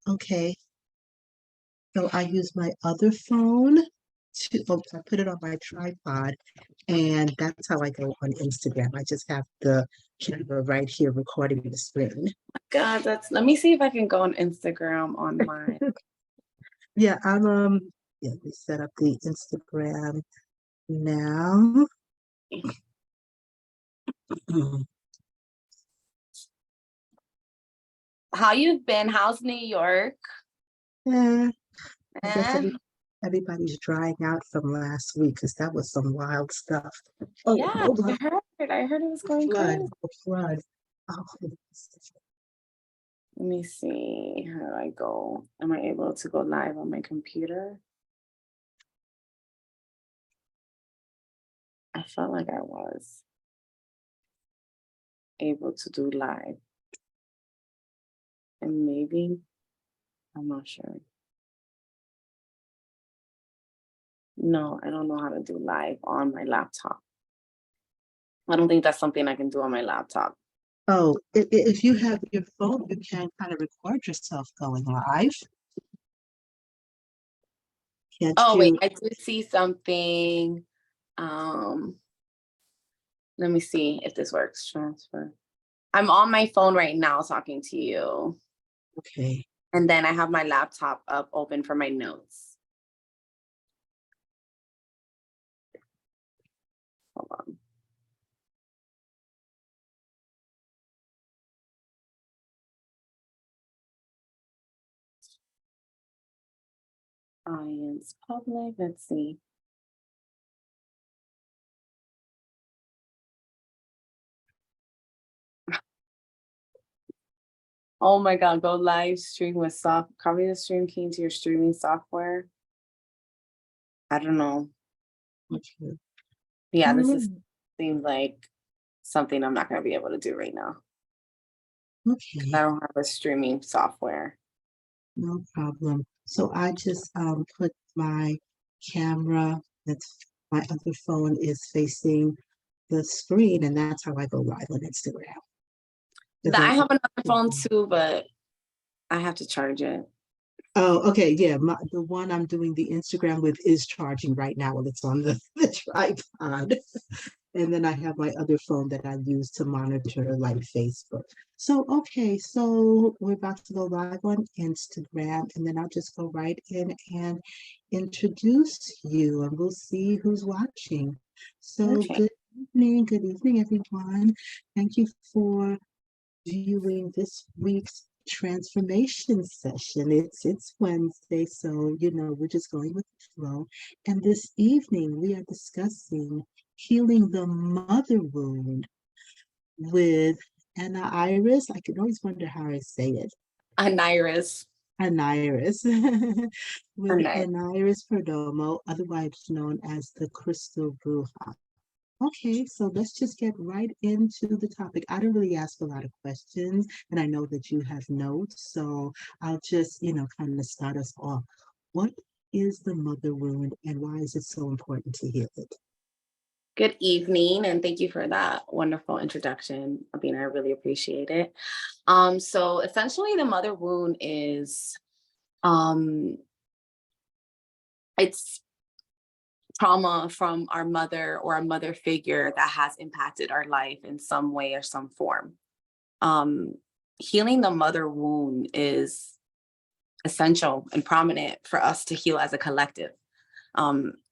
Okay. So I use my other phone I put it on my tripod, and that's how I go on Instagram. I just have the camera right here recording the screen. God, let me see if I can go on Instagram on mine. Yeah, let me set up the Instagram now. How you've been? How's New York? Yeah, I guess everybody's drying out from last week because that was some wild stuff. Oh, yeah, hold on. I heard it was going crazy. Flood. Oh, let me see. How do I go? Am I able to go live on my computer? I felt like I was able to do live. And maybe, I'm not sure. No, I don't know how to do live on my laptop. I don't think that's something I can do on my laptop. Oh, if you have your phone, you can kind of record yourself going live. Wait, I do see something. Let me see if this works. Transfer. I'm on my phone right now talking to you. Okay. And then I have my laptop up open for my notes. Hold on. Audience public, let's see. Oh my God, go live stream with copy the stream key into your streaming software. I don't know. Okay. Yeah, seems like something I'm not going to be able to do right now. Okay. I don't have a streaming software. No problem. So I just put my camera, my other phone is facing the screen, and that's how I go live on Instagram. I have another phone too, but I have to charge it. Oh, okay. Yeah, the one I'm doing the Instagram with is charging right now while it's on the tripod. And then I have my other phone that I use to monitor like Facebook. So, okay, so we're about to go live on Instagram, and then I'll just go right in and introduce you, and we'll see who's watching. So, okay. Good evening, everyone. Thank you for viewing this week's transformation session. It's Wednesday, so we're just going with the flow. And this evening we are discussing healing the mother wound with Anairis. I can always wonder how I say it. Anairis. With Anairis Perdomo, otherwise known as the Crystal Bruja. Okay, so let's just get right into the topic. I don't really ask a lot of questions, and I know that you have notes, so I'll just, kind of start us off. What is the mother wound, and why is it so important to heal it? Good evening, and thank you for that wonderful introduction, Abina. I really appreciate it. So essentially, the mother wound is, it's trauma from our mother or a mother figure that has impacted our life in some way or some form. Healing the mother wound is essential and prominent for us to heal as a collective.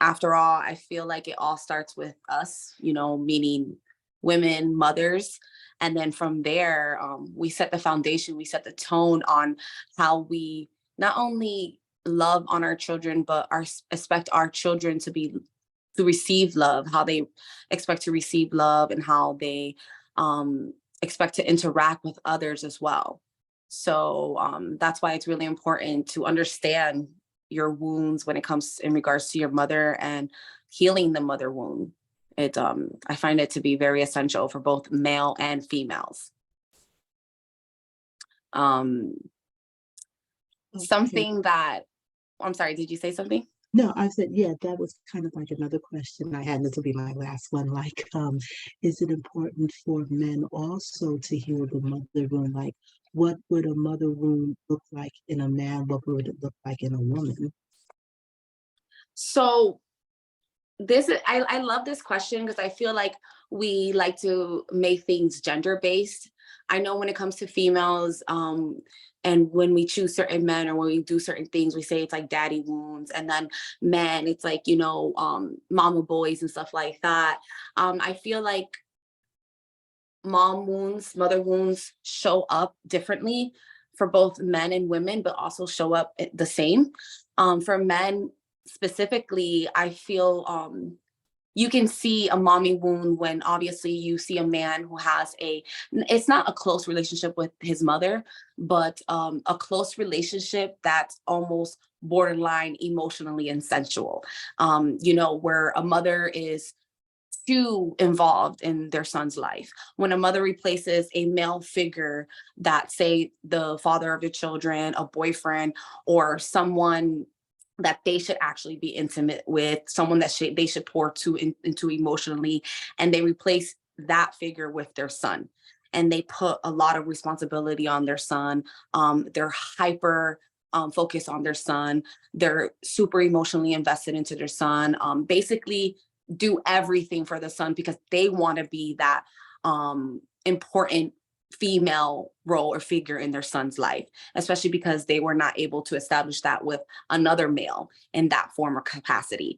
After all, I feel like it all starts with us, meaning women, mothers. And then from there, we set the foundation, we set the tone on how we not only love on our children, but expect our children to receive love, how they expect to receive love, and how they expect to interact with others as well. So that's why it's really important to understand your wounds when it comes in regards to your mother and healing the mother wound. I find it to be very essential for both male and females. Something that, I'm sorry, did you say something? No, I said, yeah, that was kind of like another question I had. This will be my last one. Like, is it important for men also to heal the mother wound? Like, what would a mother wound look like in a man? What would it look like in a woman? So this is, I love this question because I feel like we like to make things gender based. I know when it comes to females, and when we choose certain men or when we do certain things, we say it's like daddy wounds, and then men, it's like, mama boys and stuff like that. I feel like mother wounds show up differently for both men and women, but also show up the same. For men specifically, I feel you can see a mommy wound when obviously you see a man who has it's not a close relationship with his mother, but a close relationship that's almost borderline emotionally and sensual. Where a mother is too involved in their son's life. When a mother replaces a male figure that, say, the father of the children, a boyfriend, or someone that they should actually be intimate with, someone that they should pour into emotionally, and they replace that figure with their son. And they put a lot of responsibility on their son. They're hyper focused on their son. They're super emotionally invested into their son. Basically, do everything for the son because they want to be that important female role or figure in their son's life, especially because they were not able to establish that with another male in that form or capacity.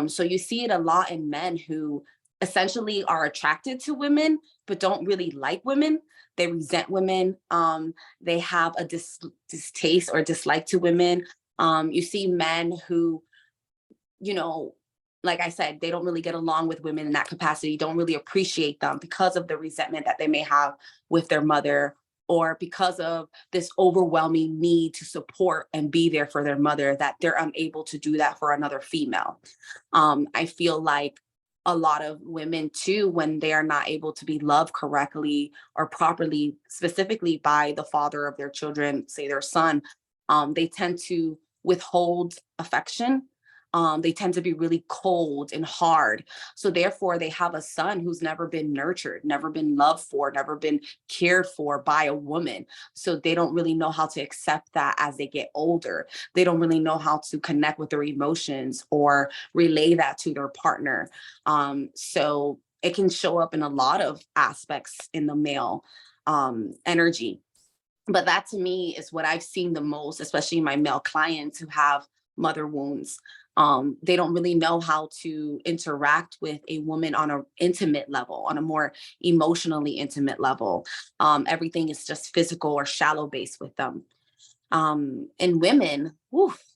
So you see it a lot in men who essentially are attracted to women, but don't really like women. They resent women. They have a distaste or dislike to women. You see men who, you know, like I said, they don't really get along with women in that capacity, don't really appreciate them because of the resentment that they may have with their mother, or because of this overwhelming need to support and be there for their mother, that they're unable to do that for another female. I feel like a lot of women too, when they are not able to be loved correctly or properly, specifically by the father of their children, say their son, they tend to withhold affection. They tend to be really cold and hard. So therefore, they have a son who's never been nurtured, never been loved for, never been cared for by a woman. So they don't really know how to accept that as they get older. They don't really know how to connect with their emotions or relay that to their partner. So it can show up in a lot of aspects in the male energy. But that to me is what I've seen the most, especially my male clients who have mother wounds. They don't really know how to interact with a woman on an intimate level, on a more emotionally intimate level. Everything is just physical or shallow based with them. And women,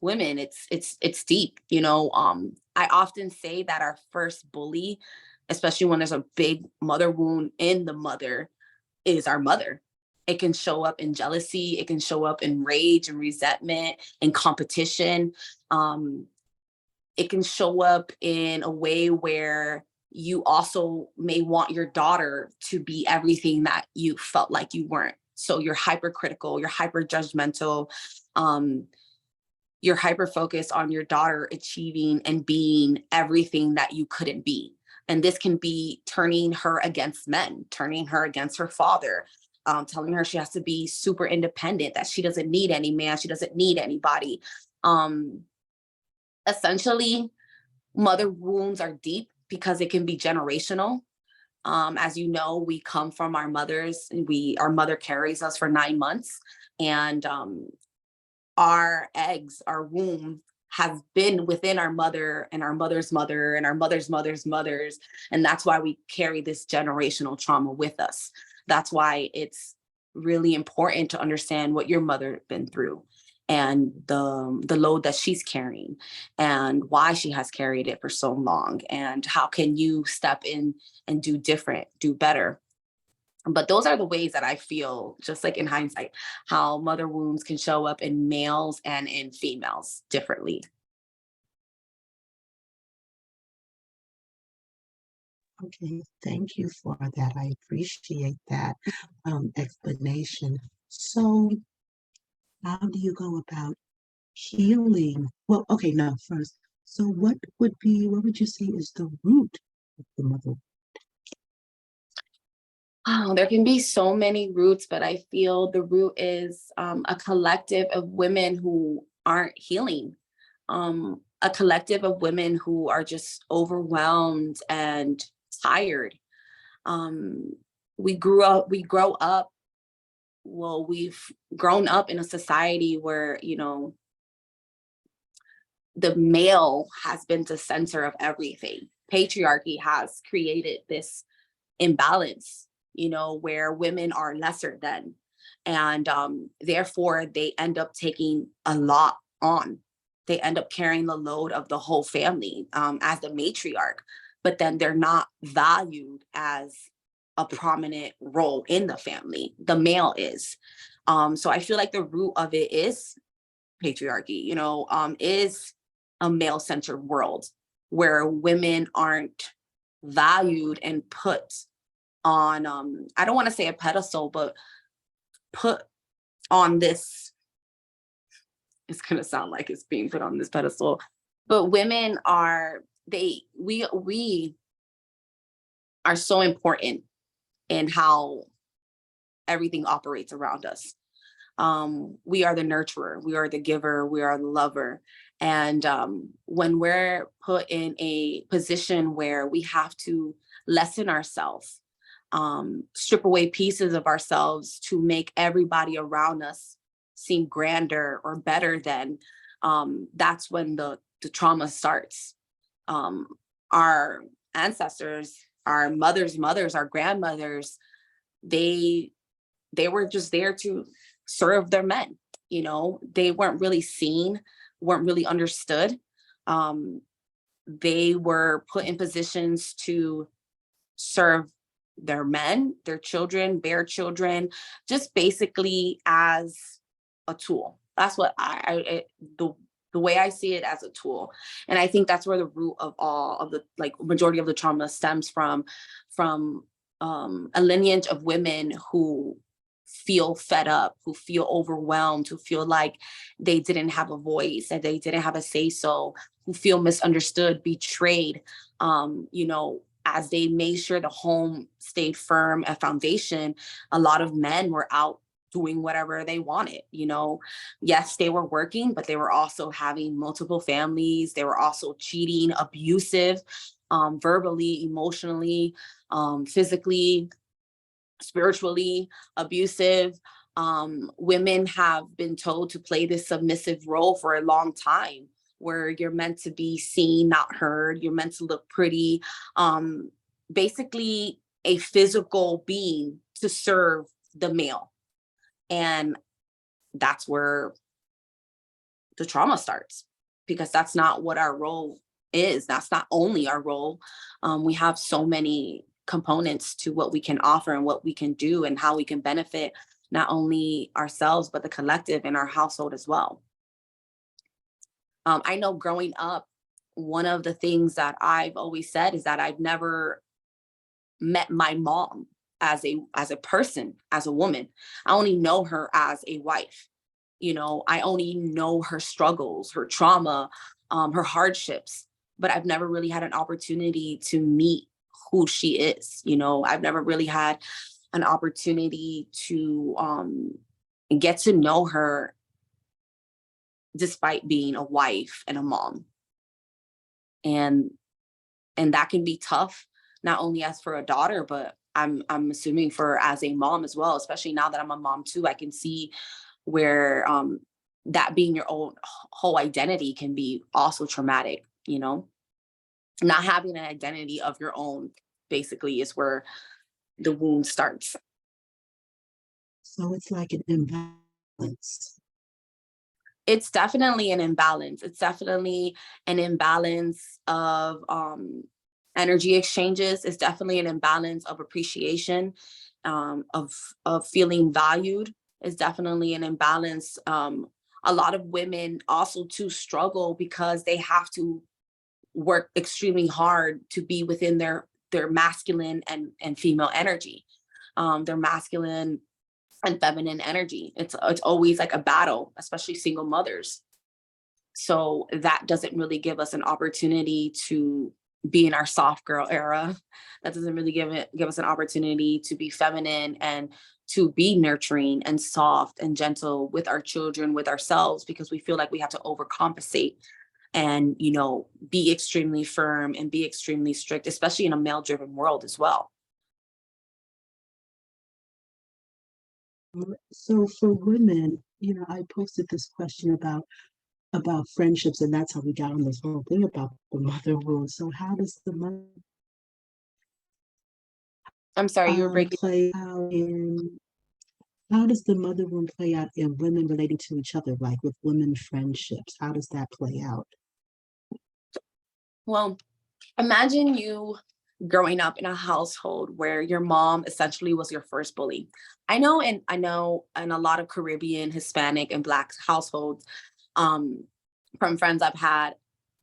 women, it's deep. I often say that our first bully, especially when there's a big mother wound in the mother, is our mother. It can show up in jealousy. It can show up in rage and resentment and competition. It can show up in a way where you also may want your daughter to be everything that you felt like you weren't. So you're hypercritical, you're hyper judgmental, you're hyper focused on your daughter achieving and being everything that you couldn't be. And this can be turning her against men, turning her against her father, telling her she has to be super independent, that she doesn't need any man, she doesn't need anybody. Essentially, mother wounds are deep because it can be generational. As you know, we come from our mothers. Our mother carries us for 9 months, and our eggs, our womb, have been within our mother and our mother's mother and our mother's mother's mothers, and that's why we carry this generational trauma with us. That's why it's really important to understand what your mother been through and the load that she's carrying and why she has carried it for so long, and how can you step in and do different, do better. But those are the ways that I feel, just like in hindsight, how mother wounds can show up in males and in females differently. Okay, thank you for that. I appreciate that explanation. So, how do you go about healing? Well, okay, no, first. So, what would you say is the root of the mother? Oh, there can be so many roots, but I feel the root is a collective of women who aren't healing, a collective of women who are just overwhelmed and tired. Um, we grow up, well, we've grown up in a society where, you know, the male has been the center of everything. Patriarchy has created this imbalance, you know, where women are lesser than. And therefore, they end up taking a lot on. They end up carrying the load of the whole family as the matriarch, but then they're not valued as a prominent role in the family. The male is. So I feel like the root of it is patriarchy, you know, is a male centered world where women aren't valued and put on I don't want to say a pedestal, but put on this, it's going to sound like it's being put on this pedestal, but women are, we are so important in how everything operates around us. We are the nurturer, we are the giver, we are the lover. And when we're put in a position where we have to lessen ourselves, strip away pieces of ourselves to make everybody around us seem grander or better than, that's when the trauma starts. Our ancestors, our mothers, our grandmothers, they they were just there to serve their men. You know, they weren't really seen, weren't really understood. Um, they were put in positions to serve their men, their children, their children, just basically as a tool. That's what the way I see it, as a tool. And I think that's where the root of all of the, like, majority of the trauma stems from a lineage of women who feel fed up, who feel overwhelmed, who feel like they didn't have a voice, that they didn't have a say so, who feel misunderstood, betrayed, you know, as they made sure the home stayed firm, a foundation. A lot of men were out doing whatever they wanted, you know. Yes, they were working, but they were also having multiple families. They were also cheating, abusive, verbally, emotionally, physically, spiritually abusive. Women have been told to play this submissive role for a long time, where you're meant to be seen, not heard. You're meant to look pretty. Um, Basically, a physical being to serve the male. And that's where the trauma starts, because that's not what our role is. That's not only our role. We have so many components to what we can offer and what we can do and how we can benefit not only ourselves, but the collective in our household as well. I know growing up, one of the things that I've always said is that I've never met my mom as a person, as a woman. I only know her as a wife. You know, I only know her struggles, her trauma, her hardships, but I've never really had an opportunity to meet who she is. You know, I've never really had an opportunity to get to know her despite being a wife and a mom. And that can be tough, not only as for a daughter, but I'm assuming for as a mom as well, especially now that I'm a mom too. I can see where that being your own whole identity can be also traumatic, you know. Not having an identity of your own basically is where the wound starts. So it's like an imbalance. It's definitely an imbalance. It's definitely an imbalance of energy exchanges. It's definitely an imbalance of appreciation, of feeling valued. It's definitely an imbalance. A lot of women also too struggle because they have to work extremely hard to be within their masculine and female energy, their masculine and feminine energy. It's always like a battle, especially single mothers. So that doesn't really give us an opportunity to be in our soft girl era. That doesn't really give us an opportunity to be feminine and to be nurturing and soft and gentle with our children, with ourselves, because we feel like we have to overcompensate and, be extremely firm and be extremely strict, especially in a male driven world as well. So for women, I posted this question about friendships, and that's how we got on this whole thing about the mother wound. So I'm sorry, you were breaking. play out in how does the mother wound play out in women relating to each other, like with women friendships? How does that play out? Well, imagine you growing up in a household where your mom essentially was your first bully. I know in a lot of Caribbean, Hispanic, and Black households, um, from friends I've had,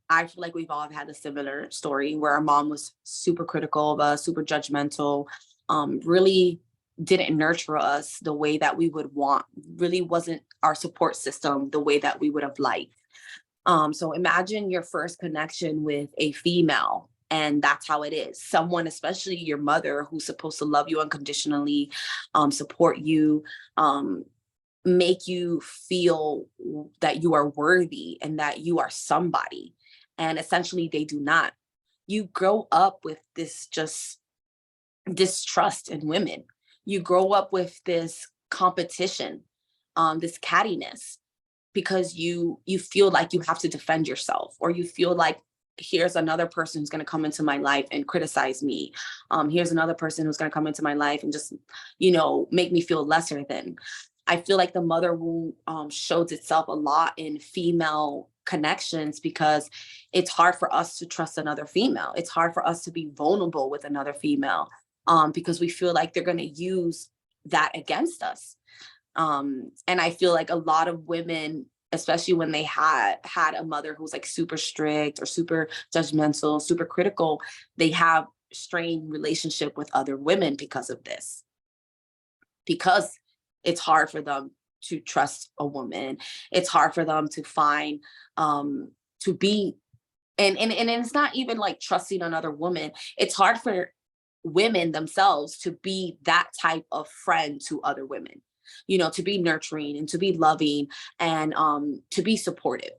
I feel like we've all had a similar story where our mom was super critical of us, super judgmental, really didn't nurture us the way that we would want, really wasn't our support system the way that we would have liked. So imagine your first connection with a female, and that's how it is. Someone, especially your mother, who's supposed to love you unconditionally, support you, um, make you feel that you are worthy and that you are somebody. And essentially, they do not. You grow up with this just distrust in women. You grow up with this competition, this cattiness, because you feel like you have to defend yourself, or you feel like here's another person who's going to come into my life and criticize me. Here's another person who's going to come into my life and just make me feel lesser than. I feel like the mother wound shows itself a lot in female connections, because it's hard for us to trust another female. It's hard for us to be vulnerable with another female, because we feel like they're going to use that against us. And I feel like a lot of women, especially when they had a mother who's like super strict or super judgmental, super critical, they have strained relationship with other women because of this, because it's hard for them to trust a woman. It's hard for them to find, to be, and it's not even like trusting another woman. It's hard for women themselves to be that type of friend to other women, to be nurturing and to be loving, and to be supportive.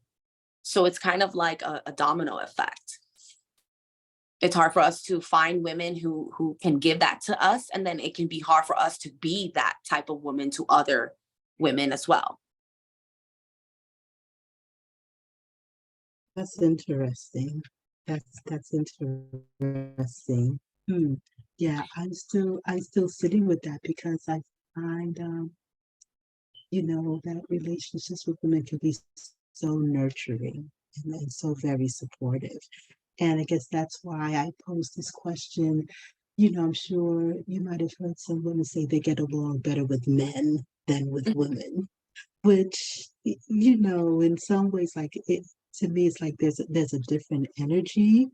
So it's kind of like a domino effect. It's hard for us to find women who can give that to us, and then it can be hard for us to be that type of woman to other women as well. That's interesting. That's interesting. Hmm. Yeah, I'm still sitting with that because I find that relationships with women can be so nurturing and so very supportive. And I guess that's why I posed this question. I'm sure you might have heard some women say they get along better with men than with women, which, in some ways, like it, to me, it's like there's a different energy,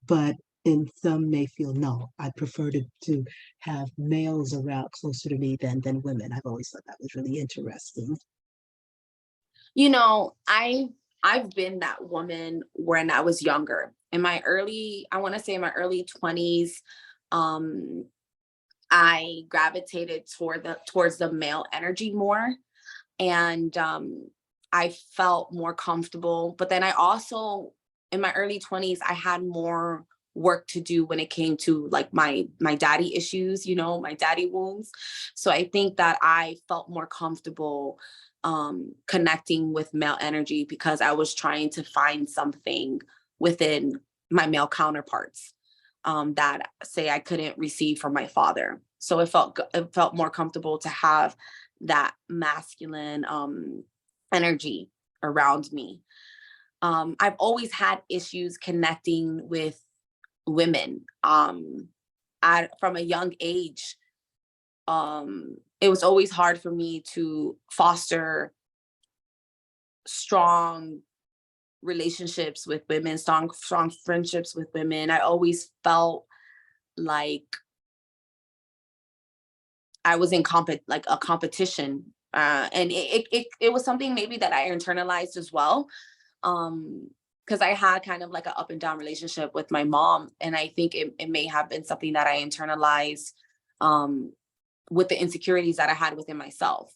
but and some may feel no, I prefer to have males around closer to me than women. I've always thought that was really interesting. I've been that woman when I was younger. I want to say in my early 20s, um, I gravitated towards the male energy more. And I felt more comfortable. But then I also, in my early 20s, I had more work to do when it came to like my daddy issues, my daddy wounds. So I think that I felt more comfortable connecting with male energy, because I was trying to find something within my male counterparts, that say I couldn't receive from my father. So it felt more comfortable to have that masculine energy around me. I've always had issues connecting with women. From a young age, it was always hard for me to foster strong relationships with women, strong friendships with women. I always felt like I was in like a competition, and it was something maybe that I internalized as well. Um, because I had kind of like an up and down relationship with my mom. And I think it may have been something that I internalized um, with the insecurities that I had within myself,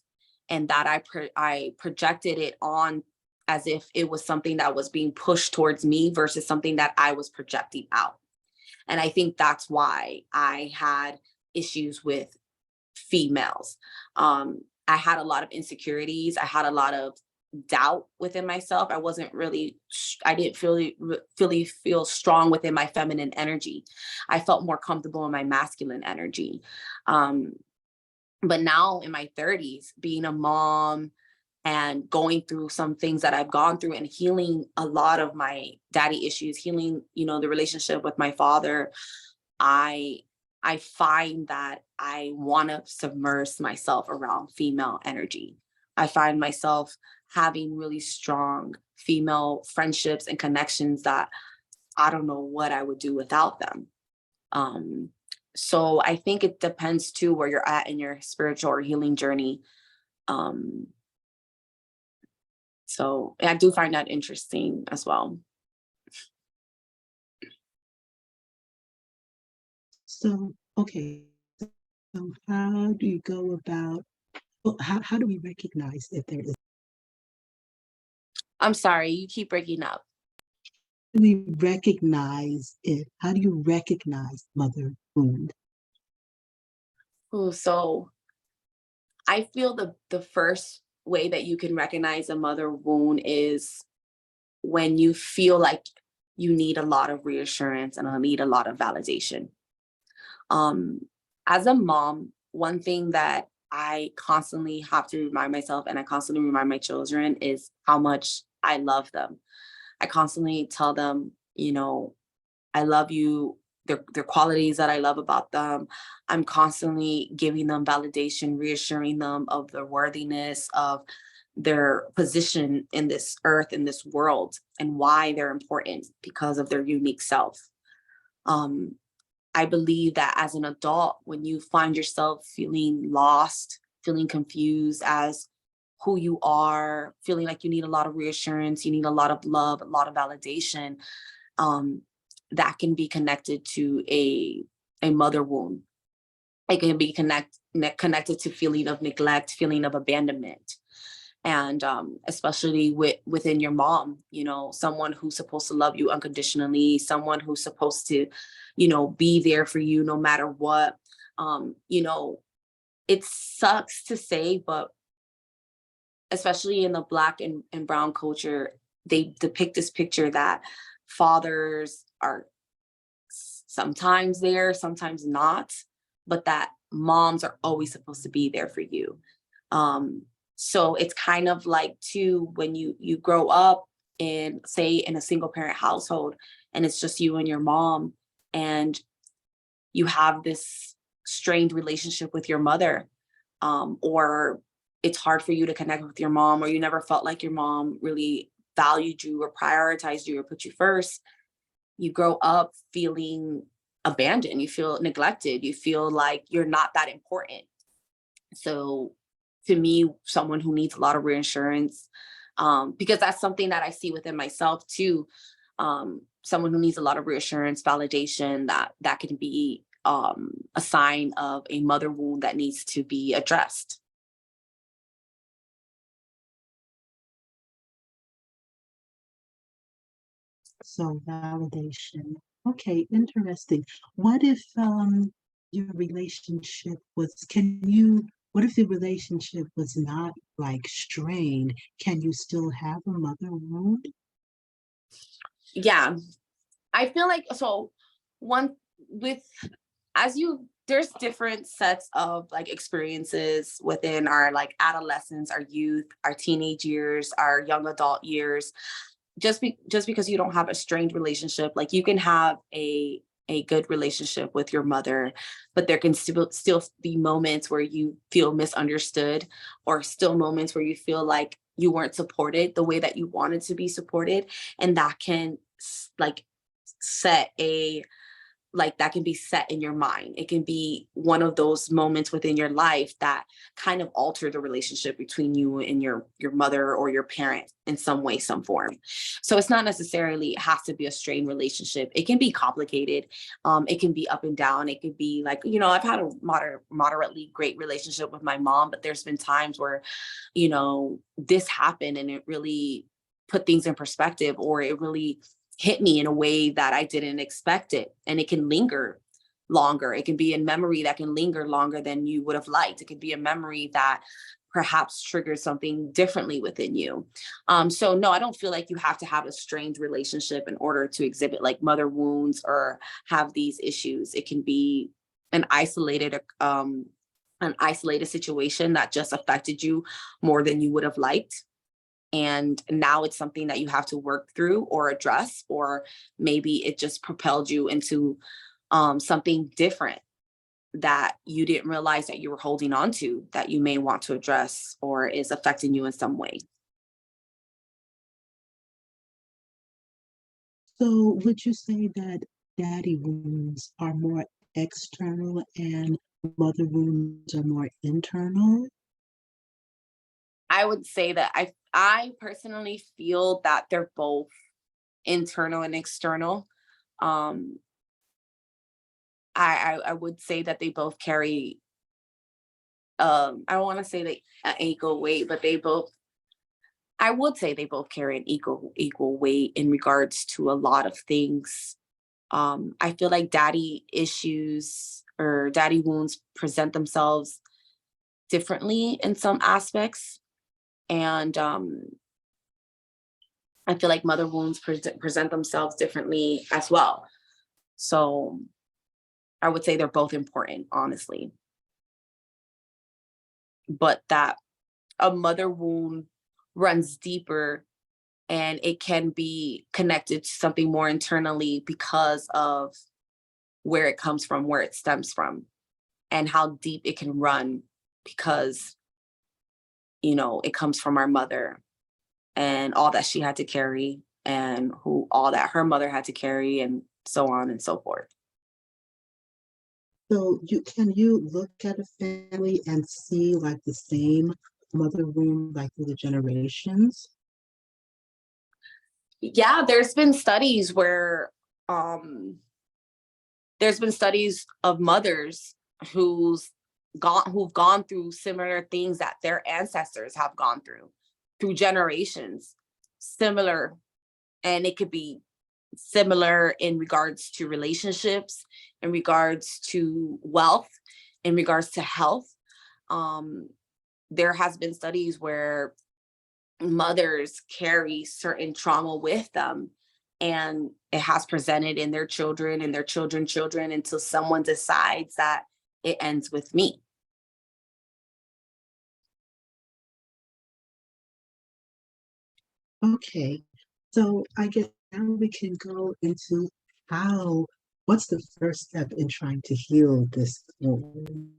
and that I projected it on as if it was something that was being pushed towards me versus something that I was projecting out. And I think that's why I had issues with females. I had a lot of insecurities. I had a lot of doubt within myself. I wasn't really, I didn't really feel strong within my feminine energy. I felt more comfortable in my masculine energy. Um, but now in my 30s, being a mom and going through some things that I've gone through and healing a lot of my daddy issues, healing, the relationship with my father, I I find that I want to submerge myself around female energy. I find myself having really strong female friendships and connections that I don't know what I would do without them. Um, so I think it depends too where you're at in your spiritual or healing journey. Um, so I do find that interesting as well. So, okay. So how do you go about, well, how do we recognize if there is, I'm sorry, you keep breaking up. do we recognize it? How do you recognize mother wound? Ooh, so I feel the first way that you can recognize a mother wound is when you feel like you need a lot of reassurance and I need a lot of validation. Um, as a mom, one thing that I constantly have to remind myself and I constantly remind my children is how much I love them. I constantly tell them, I love you. Their qualities that I love about them. I'm constantly giving them validation, reassuring them of their worthiness, of their position in this earth, in this world, and why they're important because of their unique self. Um, I believe that as an adult, when you find yourself feeling lost, feeling confused as who you are, feeling like you need a lot of reassurance, you need a lot of love, a lot of validation, um, that can be connected to a mother wound. It can be connected to feeling of neglect, feeling of abandonment, and especially within your mom, someone who's supposed to love you unconditionally, someone who's supposed to, be there for you no matter what. It sucks to say, but especially in the Black and brown culture, they depict this picture that fathers are sometimes there, sometimes not, but that moms are always supposed to be there for you. Um, so it's kind of like too when you grow up in, say, in a single parent household and it's just you and your mom, and you have this strained relationship with your mother, or it's hard for you to connect with your mom, or you never felt like your mom really valued you or prioritized you or put you first. You grow up feeling abandoned, you feel neglected, you feel like you're not that important. So to me, someone who needs a lot of reassurance, because that's something that I see within myself too. Someone who needs a lot of reassurance, validation, that can be a sign of a mother wound that needs to be addressed. So validation. Okay, interesting. What if your relationship was, what if the relationship was not like strained? Can you still have a mother wound? Yeah, I feel like so one with as you there's different sets of like experiences within our like adolescence, our youth, our teenage years, our young adult years. Just because you don't have a strained relationship, like you can have a good relationship with your mother, but there can still be moments where you feel misunderstood, or still moments where you feel like you weren't supported the way that you wanted to be supported, and that can like set a like that can be set in your mind. It can be one of those moments within your life that kind of alter the relationship between you and your mother or your parent in some way, some form. So it's not necessarily has to be a strained relationship. It can be complicated. It can be up and down. It could be like, I've had a moderately great relationship with my mom, but there's been times where, this happened and it really put things in perspective, or it really hit me in a way that I didn't expect it. And it can linger longer. It can be a memory that can linger longer than you would have liked. It could be a memory that perhaps triggers something differently within you. So no, I don't feel like you have to have a strained relationship in order to exhibit like mother wounds or have these issues. It can be an isolated situation that just affected you more than you would have liked. And now it's something that you have to work through or address, or maybe it just propelled you into something different that you didn't realize that you were holding on to, that you may want to address or is affecting you in some way. So would you say that daddy wounds are more external and mother wounds are more internal? I would say that I personally feel that they're both internal and external. Um, I would say that they both carry I don't want to say they an equal weight, but I would say they both carry an equal weight in regards to a lot of things. I feel like daddy issues or daddy wounds present themselves differently in some aspects. And I feel like mother wounds present themselves differently as well. So I would say they're both important, honestly. But that a mother wound runs deeper and it can be connected to something more internally because of where it comes from, where it stems from, and how deep it can run because, it comes from our mother and all that she had to carry and who all that her mother had to carry and so on and so forth. So can you look at a family and see like the same mother wound like through the generations? Yeah, um there's been studies of mothers who've gone through similar things that their ancestors have gone through generations, similar. And it could be similar in regards to relationships, in regards to wealth, in regards to health. um there has been studies where mothers carry certain trauma with them, and it has presented in their children and their children children until someone decides that it ends with me. Okay. So I guess now we can go into how, what's the first step in trying to heal this wound?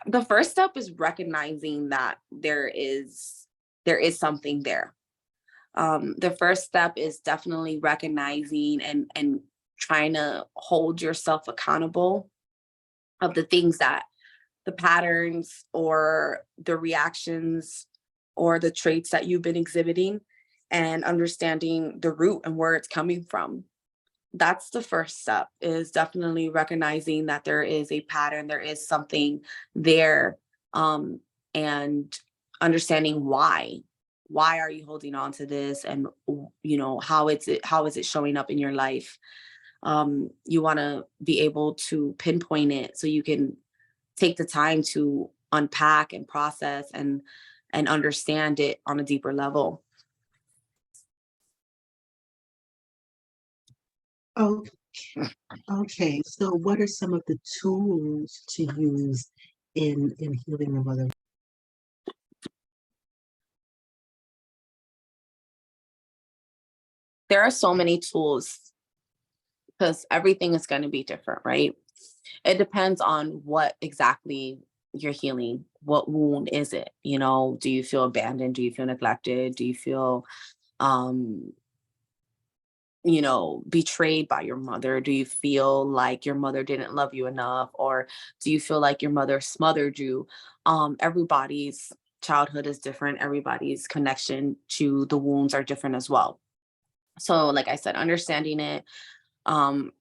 The first step is recognizing that there is something there. The first step is definitely recognizing and trying to hold yourself accountable of the patterns or the reactions or the traits that you've been exhibiting, and understanding the root and where it's coming from. That's the first step, is definitely recognizing that there is a pattern, there is something there, and understanding why. Why are you holding on to this, and how is it showing up in your life? You want to be able to pinpoint it so you can take the time to unpack and process and understand it on a deeper level. Oh, okay. So what are some of the tools to use in healing a mother? There are so many tools because everything is going to be different, right? It depends on what exactly you're healing. What wound is it? Do you feel abandoned? Do you feel neglected? Do you feel um betrayed by your mother? Do you feel like your mother didn't love you enough? Or do you feel like your mother smothered you? Everybody's childhood is different. Everybody's connection to the wounds are different as well. So, like I said, understanding it, um,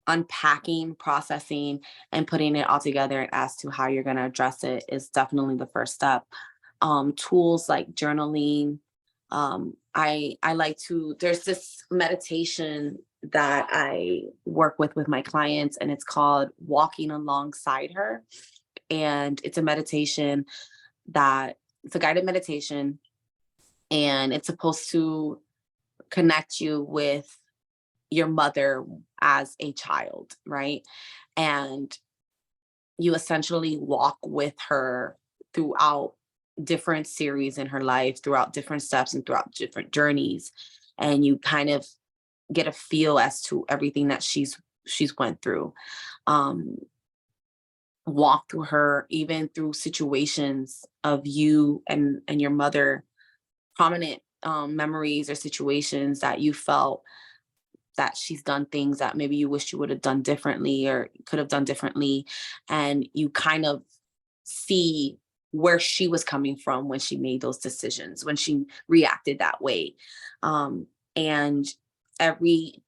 unpacking, processing, and putting it all together as to how you're going to address it is definitely the first step. Tools like journaling. I like to, there's this meditation that I work with my clients, and it's called Walking Alongside Her. And it's a meditation that it's a guided meditation, and it's supposed to connect you with your mother as a child, right? And you essentially walk with her throughout different series in her life, throughout different steps and throughout different journeys. And you kind of get a feel as to everything that she's went through. Um, Walk through her, even through situations of you and your mother, prominent memories or situations that you felt that she's done things that maybe you wish you would have done differently or could have done differently. And you kind of see where she was coming from when she made those decisions, when she reacted that way. And every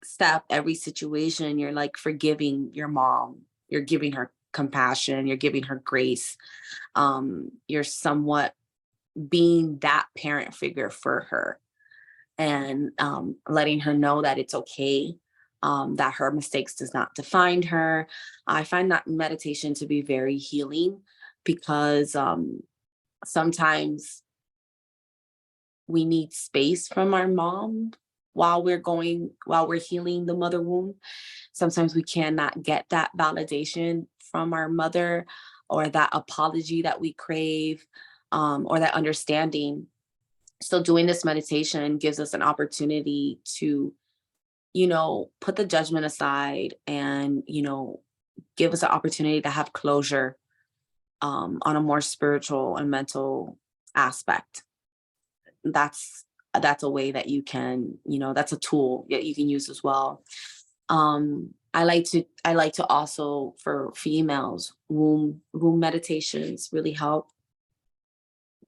step, every situation, you're like forgiving your mom, you're giving her compassion, you're giving her grace. You're somewhat being that parent figure for her, and letting her know that it's okay, that her mistakes does not define her. I find that meditation to be very healing, because sometimes we need space from our mom while we're healing the mother wound. Sometimes we cannot get that validation from our mother, or that apology that we crave, or that understanding. So doing this meditation gives us an opportunity to, put the judgment aside, and, give us an opportunity to have closure, on a more spiritual and mental aspect. That's that's a way that you can, that's a tool that you can use as well. I like to also, for females, womb meditations really help.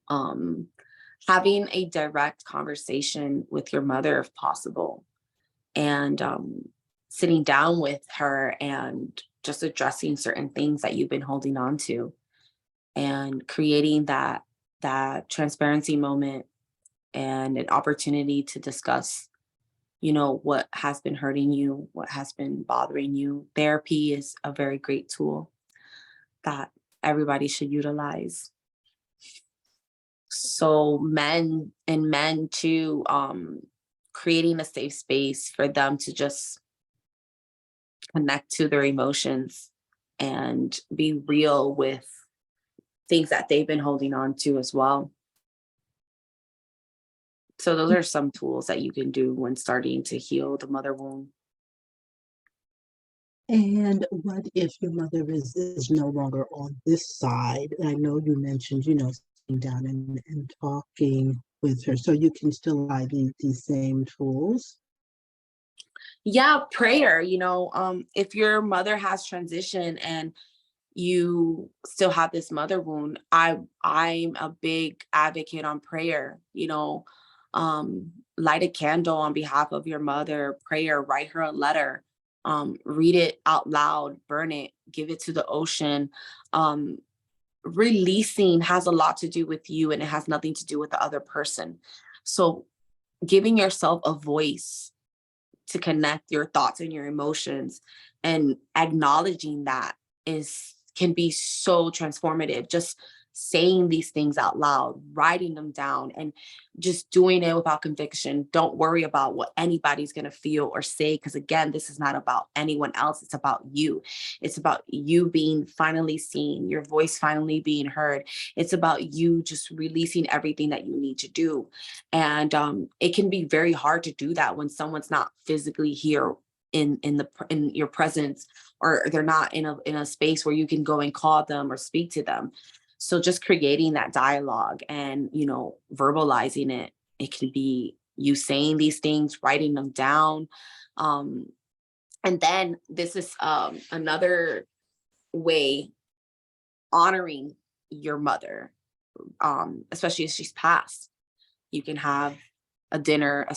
Um, Having a direct conversation with your mother if possible, and sitting down with her and just addressing certain things that you've been holding on to, and creating that transparency moment and an opportunity to discuss, what has been hurting you, what has been bothering you. Therapy is a very great tool that everybody should utilize. So men too, creating a safe space for them to just connect to their emotions and be real with things that they've been holding on to as well. So those are some tools that you can do when starting to heal the mother wound. And what if your mother is no longer on this side? I know you mentioned, sitting down and talking with her, so you can still apply these same tools. Yeah, prayer, if your mother has transitioned and you still have this mother wound, I'm a big advocate on prayer. Light a candle on behalf of your mother, prayer, write her a letter, read it out loud, burn it, give it to the ocean. um Releasing has a lot to do with you, and it has nothing to do with the other person. So giving yourself a voice to connect your thoughts and your emotions, and acknowledging that is can be so transformative. Just saying these things out loud, writing them down, and just doing it without conviction. Don't worry about what anybody's going to feel or say, because again, this is not about anyone else. It's about you. It's about you being finally seen, your voice finally being heard. It's about you just releasing everything that you need to do. And it can be very hard to do that when someone's not physically here in your presence, or they're not in a space where you can go and call them or speak to them. So just creating that dialogue and, verbalizing it, it can be you saying these things, writing them down. Um, and then this is another way, honoring your mother, especially if she's passed. You can have a dinner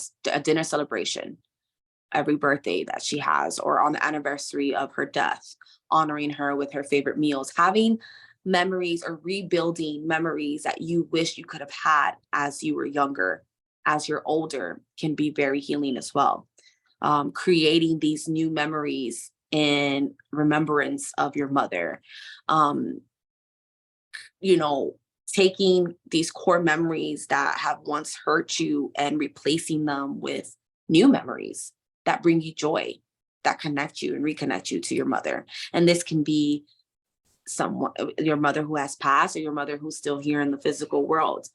celebration every birthday that she has, or on the anniversary of her death, honoring her with her favorite meals, having memories or rebuilding memories that you wish you could have had as you were younger, as you're older, can be very healing as well. Creating these new memories in remembrance of your mother. Um, you know, taking these core memories that have once hurt you and replacing them with new memories that bring you joy, that connect you and reconnect you to your mother. And this can be someone, your mother who has passed, or your mother who's still here in the physical world,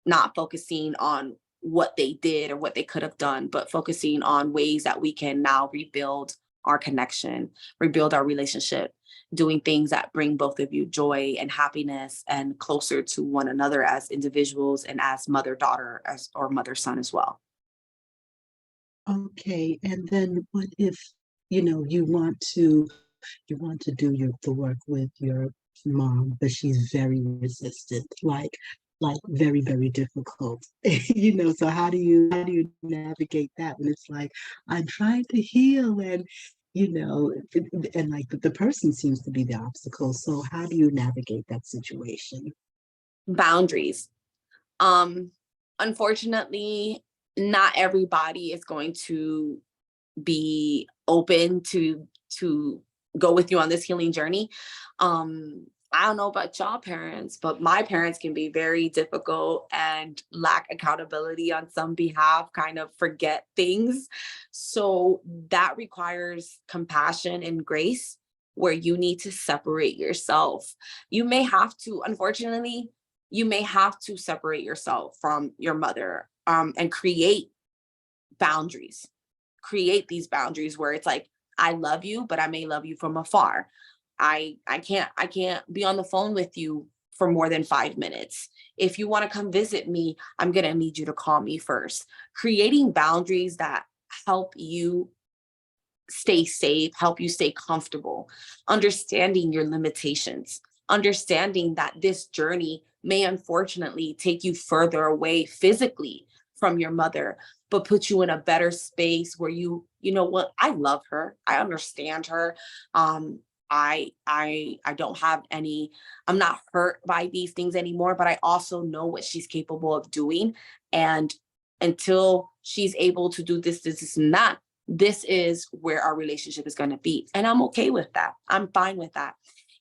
not focusing on what they did or what they could have done, but focusing on ways that we can now rebuild our connection, rebuild our relationship, doing things that bring both of you joy and happiness and closer to one another as individuals and as mother daughter, as or mother son as well. Okay, and then what if, you want to do the work with your mom, but she's very resistant, like very, very difficult. So how do you navigate that when it's like, I'm trying to heal, and like the person seems to be the obstacle. So how do you navigate that situation? Boundaries. Um, Unfortunately, not everybody is going to be open to go with you on this healing journey. I don't know about y'all parents, but my parents can be very difficult and lack accountability on some behalf, kind of forget things. So that requires compassion and grace, where you need to separate yourself. You may have to, unfortunately, you may have to separate yourself from your mother, and boundaries create these boundaries where it's like, I love you, but I may love you from afar. I can't be on the phone with you for more than 5 minutes. If you want to come visit me, I'm gonna need you to call me first. Creating boundaries that help you stay safe, help you stay comfortable, understanding your limitations, understanding that this journey may unfortunately take you further away physically from your mother, but put you in a better space where you know what, I love her, I understand her. I don't have any, I'm not hurt by these things anymore, but I also know what she's capable of doing. And until she's able to do this and that, this is where our relationship is going to be. And I'm okay with that. I'm fine with that.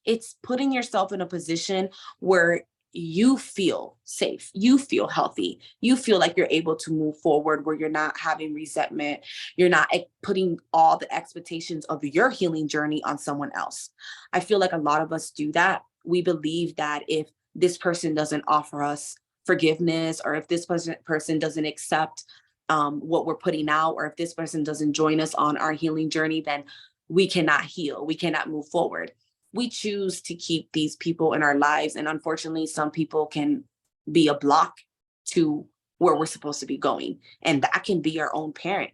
It's putting yourself in a position where you feel safe, you feel healthy, you feel like you're able to move forward, where you're not having resentment, you're not putting all the expectations of your healing journey on someone else. I feel like a lot of us do that. We believe that if this person doesn't offer us forgiveness, or if this person doesn't accept what we're putting out, or if this person doesn't join us on our healing journey, then we cannot heal, we cannot move forward. We choose to keep these people in our lives, and unfortunately some people can be a block to where we're supposed to be going, and that can be our own parent,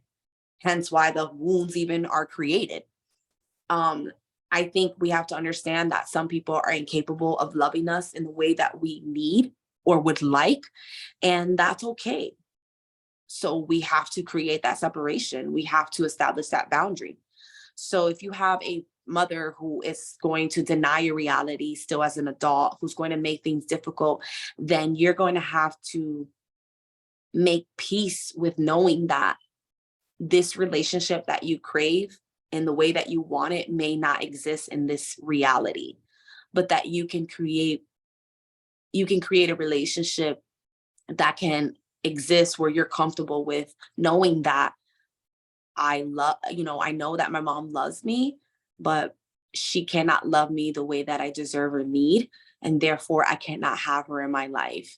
hence why the wounds even are created. um I think we have to understand that some people are incapable of loving us in the way that we need or would like, and that's okay. So we have to create that separation. We have to establish that boundary. So if you have a mother who is going to deny your reality still as an adult, who's going to make things difficult, then you're going to have to make peace with knowing that this relationship that you crave and the way that you want it may not exist in this reality, but that you can create a relationship that can exist where you're comfortable with knowing that I know that my mom loves me, but she cannot love me the way that I deserve or need. And therefore, I cannot have her in my life.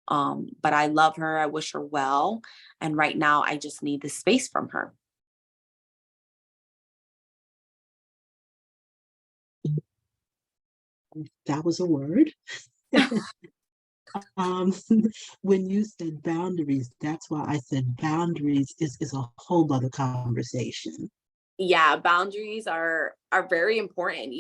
But I love her. I wish her well. And right now, I just need the space from her. That was a word. Um, when you said boundaries, that's why I said boundaries is a whole other conversation. Yeah, boundaries are very important,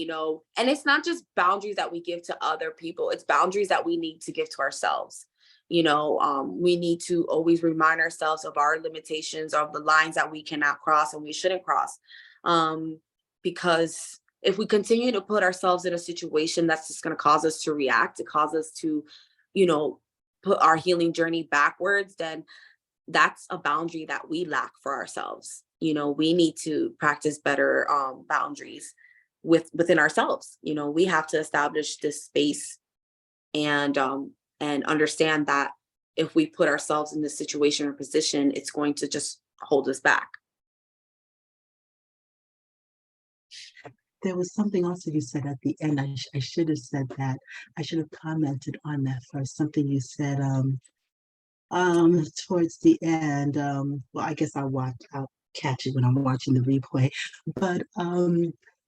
and it's not just boundaries that we give to other people, it's boundaries that we need to give to ourselves. We need to always remind ourselves of our limitations, of the lines that we cannot cross and we shouldn't cross. um because if we continue to put ourselves in a situation that's just going to cause us to react, to cause us to you know put our healing journey backwards, then that's a boundary that we lack for ourselves. We need to practice better boundaries within ourselves. We have to establish this space and understand that if we put ourselves in this situation or position, it's going to just hold us back. There was something also you said at the end. I should have said that. I should have commented on that first. Something you said towards the end. Well, I guess I'll catch it when I'm watching the replay. But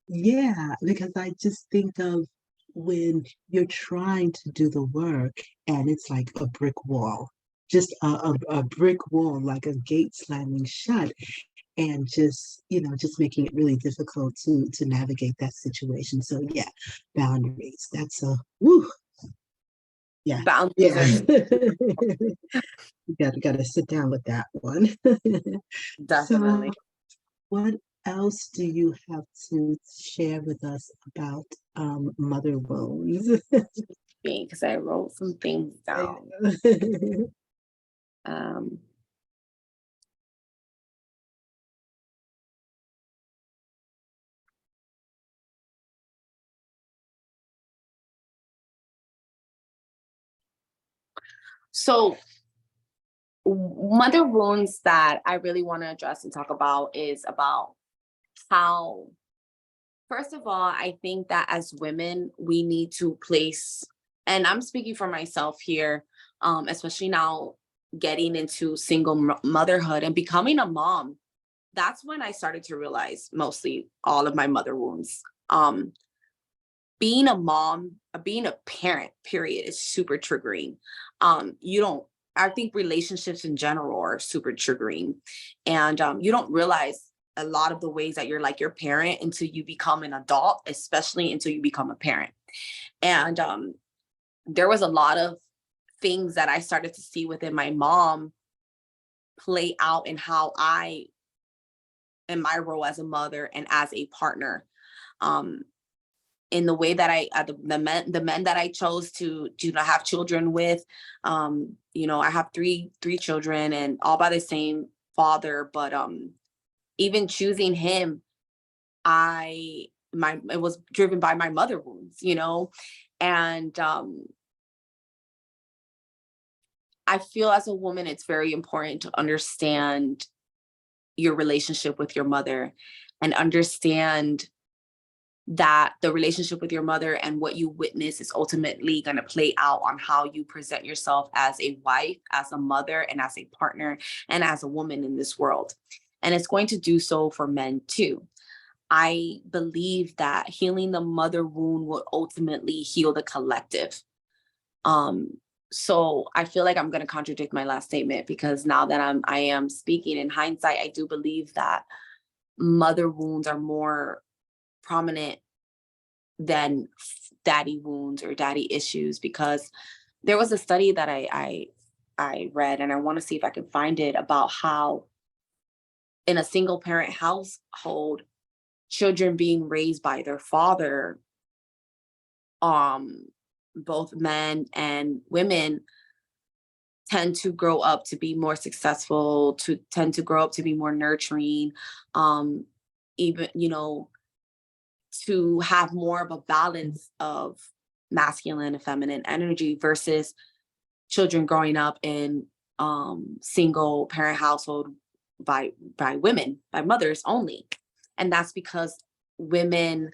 yeah, because I just think of when you're trying to do the work and it's like a brick wall, just a brick wall, like a gate slamming shut, and just making it really difficult to navigate that situation. So yeah, boundaries. That's a woo. Yeah, Boundaries yeah. are You gotta sit down with that one. definitely So what else do you have to share with us about mother wounds? me because I wrote some things I- down. Um, so mother wounds that I really want to address and talk about is about how, first of all, I think that as women, we need to place, and I'm speaking for myself here, especially now getting into single motherhood and becoming a mom. That's when I started to realize mostly all of my mother wounds. Being a mom, being a parent, period, is super triggering. You don't, I think relationships in general are super triggering. And you don't realize a lot of the ways that you're like your parent until you become an adult, especially until you become a parent. And there was a lot of things that I started to see within my mom play out in how I, in my role as a mother and as a partner. Um, in the way that the men that I chose to have children with. I have three children and all by the same father, but even choosing him, it was driven by my mother wounds. And I feel as a woman it's very important to understand your relationship with your mother and understand that the relationship with your mother and what you witness is ultimately going to play out on how you present yourself as a wife, as a mother, and as a partner, and as a woman in this world. And it's going to do so for men too. I believe that healing the mother wound will ultimately heal the collective. Um, so I feel like I'm going to contradict my last statement because now that I am speaking in hindsight, I do believe that mother wounds are more prominent than daddy wounds or daddy issues, because there was a study that I read, and I want to see if I can find it, about how in a single parent household, children being raised by their father, um both men and women, tend to grow up to be more successful, to tend to grow up to be more nurturing, um even to have more of a balance of masculine and feminine energy versus children growing up in single parent household by women, by mothers only. And that's because women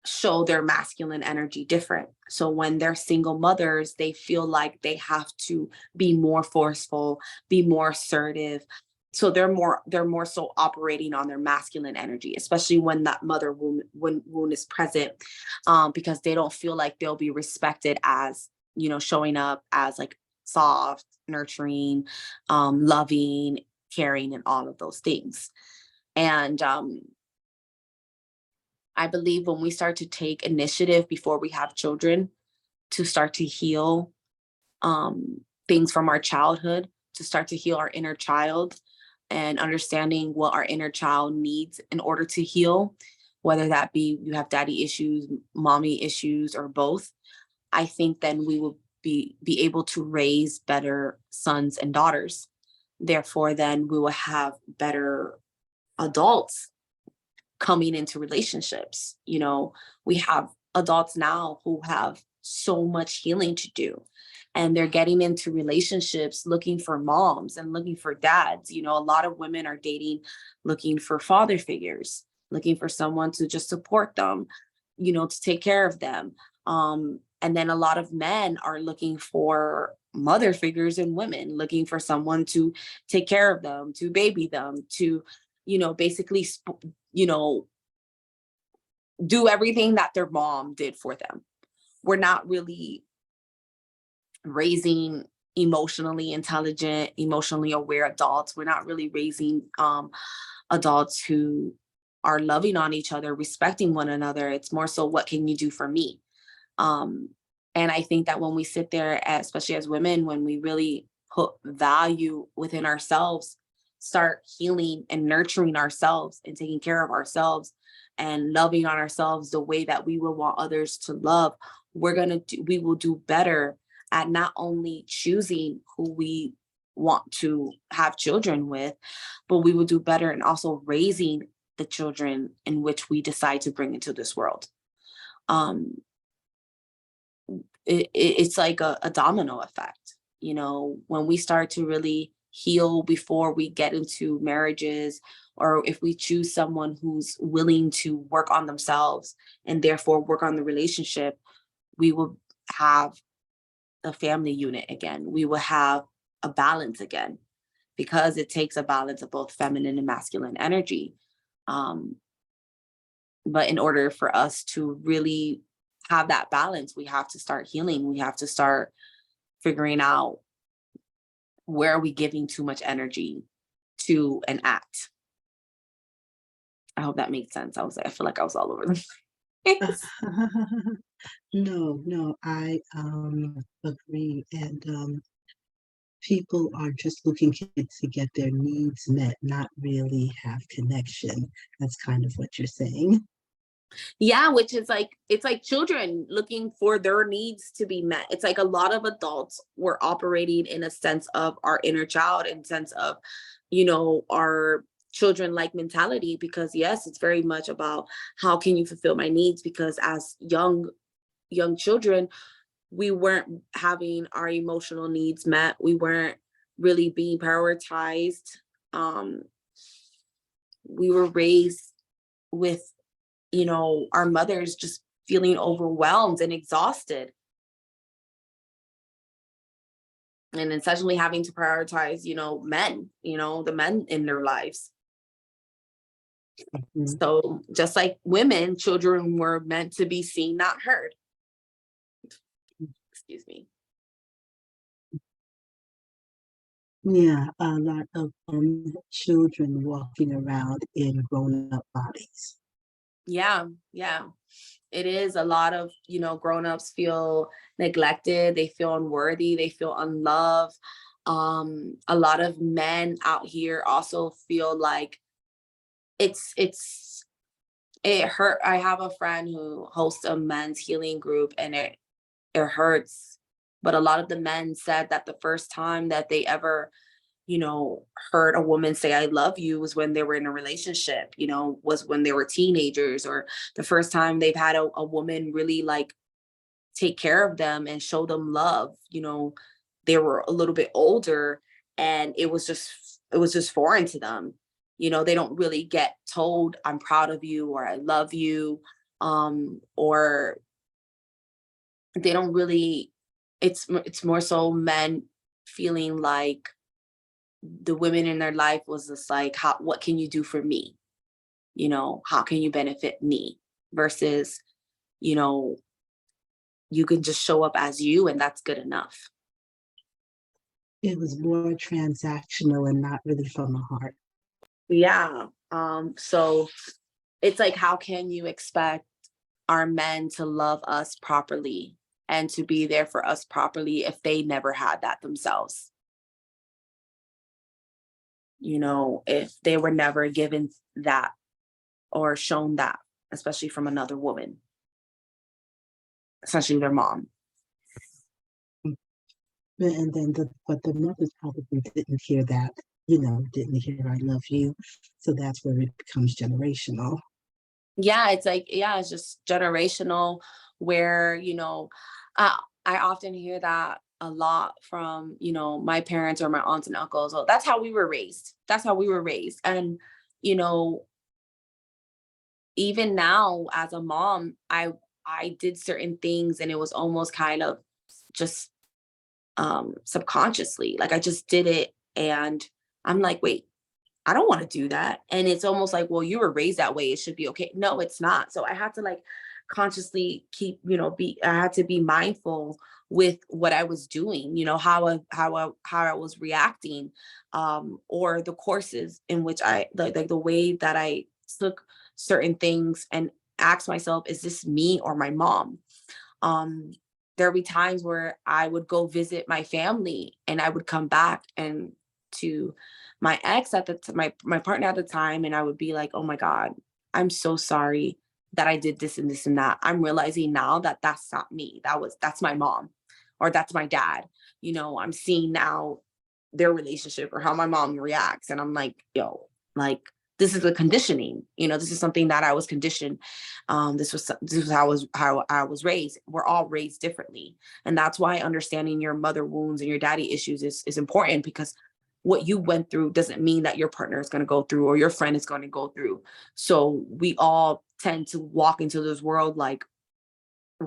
show their masculine energy different. So when they're single mothers, they feel like they have to be more forceful, be more assertive. So they're more so operating on their masculine energy, especially when that mother wound is present, because they don't feel like they'll be respected as showing up as like soft, nurturing, loving, caring, and all of those things. And I believe when we start to take initiative before we have children to start to heal things from our childhood, to start to heal our inner child and understanding what our inner child needs in order to heal, whether that be you have daddy issues, mommy issues, or both, I think then we will be able to raise better sons and daughters. Therefore, then we will have better adults coming into relationships. We have adults now who have so much healing to do, and they're getting into relationships looking for moms and looking for dads. A lot of women are dating, looking for father figures, looking for someone to just support them, to take care of them. And then a lot of men are looking for mother figures in women, looking for someone to take care of them, to baby them, to, basically, do everything that their mom did for them. We're not really raising emotionally intelligent, emotionally aware adults. We're not really raising adults who are loving on each other, respecting one another. It's more so, what can you do for me? And I think that when we sit there, especially as women, when we really put value within ourselves, start healing and nurturing ourselves and taking care of ourselves and loving on ourselves the way that we would want others to love, we will do better at not only choosing who we want to have children with, but we will do better in also raising the children in which we decide to bring into this world. It's like a domino effect. When we start to really heal before we get into marriages, or if we choose someone who's willing to work on themselves and therefore work on the relationship, we will have a family unit again. We will have a balance again, because it takes a balance of both feminine and masculine energy. But in order for us to really have that balance, we have to start healing. We have to start figuring out, where are we giving too much energy to an act? I hope that makes sense. I feel like I was all over the place. No, I agree. And people are just looking to get their needs met, not really have connection. That's kind of what you're saying. Yeah, which is like, it's like children looking for their needs to be met. It's like a lot of adults were operating in a sense of our inner child, in sense of, our children like mentality, because yes, it's very much about, how can you fulfill my needs? Because as young children, we weren't having our emotional needs met. We weren't really being prioritized. Um, we were raised with, our mothers just feeling overwhelmed and exhausted, and essentially having to prioritize, men, the men in their lives. Mhm. So just like women, children were meant to be seen, not heard. Excuse me. Yeah, a lot of children walking around in grown-up bodies. Yeah, yeah. It is a lot of, grown-ups feel neglected, they feel unworthy, they feel unloved. A lot of men out here also feel like it hurt. I have a friend who hosts a men's healing group, and it hurts. But a lot of the men said that the first time that they ever, heard a woman say, I love you, was when they were in a relationship, was when they were teenagers, or the first time they've had a woman really like take care of them and show them love. They were a little bit older, and it was just foreign to them. They don't really get told, I'm proud of you, or I love you. Or they don't really, it's more so men feeling like the women in their life was just like, what can you do for me? How can you benefit me? Versus, you know, you can just show up as you, and that's good enough. It was more transactional and not really from the heart. Yeah. So it's like, how can you expect our men to love us properly and to be there for us properly if they never had that themselves? If they were never given that or shown that, especially from another woman, especially their mom. And then but the mothers probably didn't hear that, didn't hear I love you. So that's where it becomes generational. Yeah, it's like, yeah, it's just generational where, uh, I often hear that a lot from, my parents or my aunts and uncles. Oh, that's how we were raised. That's how we were raised. And, you know, even now as a mom, I did certain things and it was almost kind of just subconsciously. Like I just did it and I'm like, wait, I don't want to do that. And it's almost like, well, you were raised that way. It should be okay. No, it's not. So I had to like consciously keep, I had to be mindful with what I was doing, how I was reacting, or the courses in which I like the way that I took certain things and asked myself, is this me or my mom? um there would be times where I would go visit my family and I would come back and to my ex at my partner at the time, and I would be like, oh my god, I'm so sorry that I did this and this and that. I'm realizing now that that's not me, that's my mom or that's my dad. I'm seeing now their relationship or how my mom reacts, and I'm like, yo, like, this is a conditioning. This is something that I was conditioned. This was how I was raised. We're all raised differently, and that's why understanding your mother wounds and your daddy issues is important, because what you went through doesn't mean that your partner is going to go through or your friend is going to go through. So we all tend to walk into this world like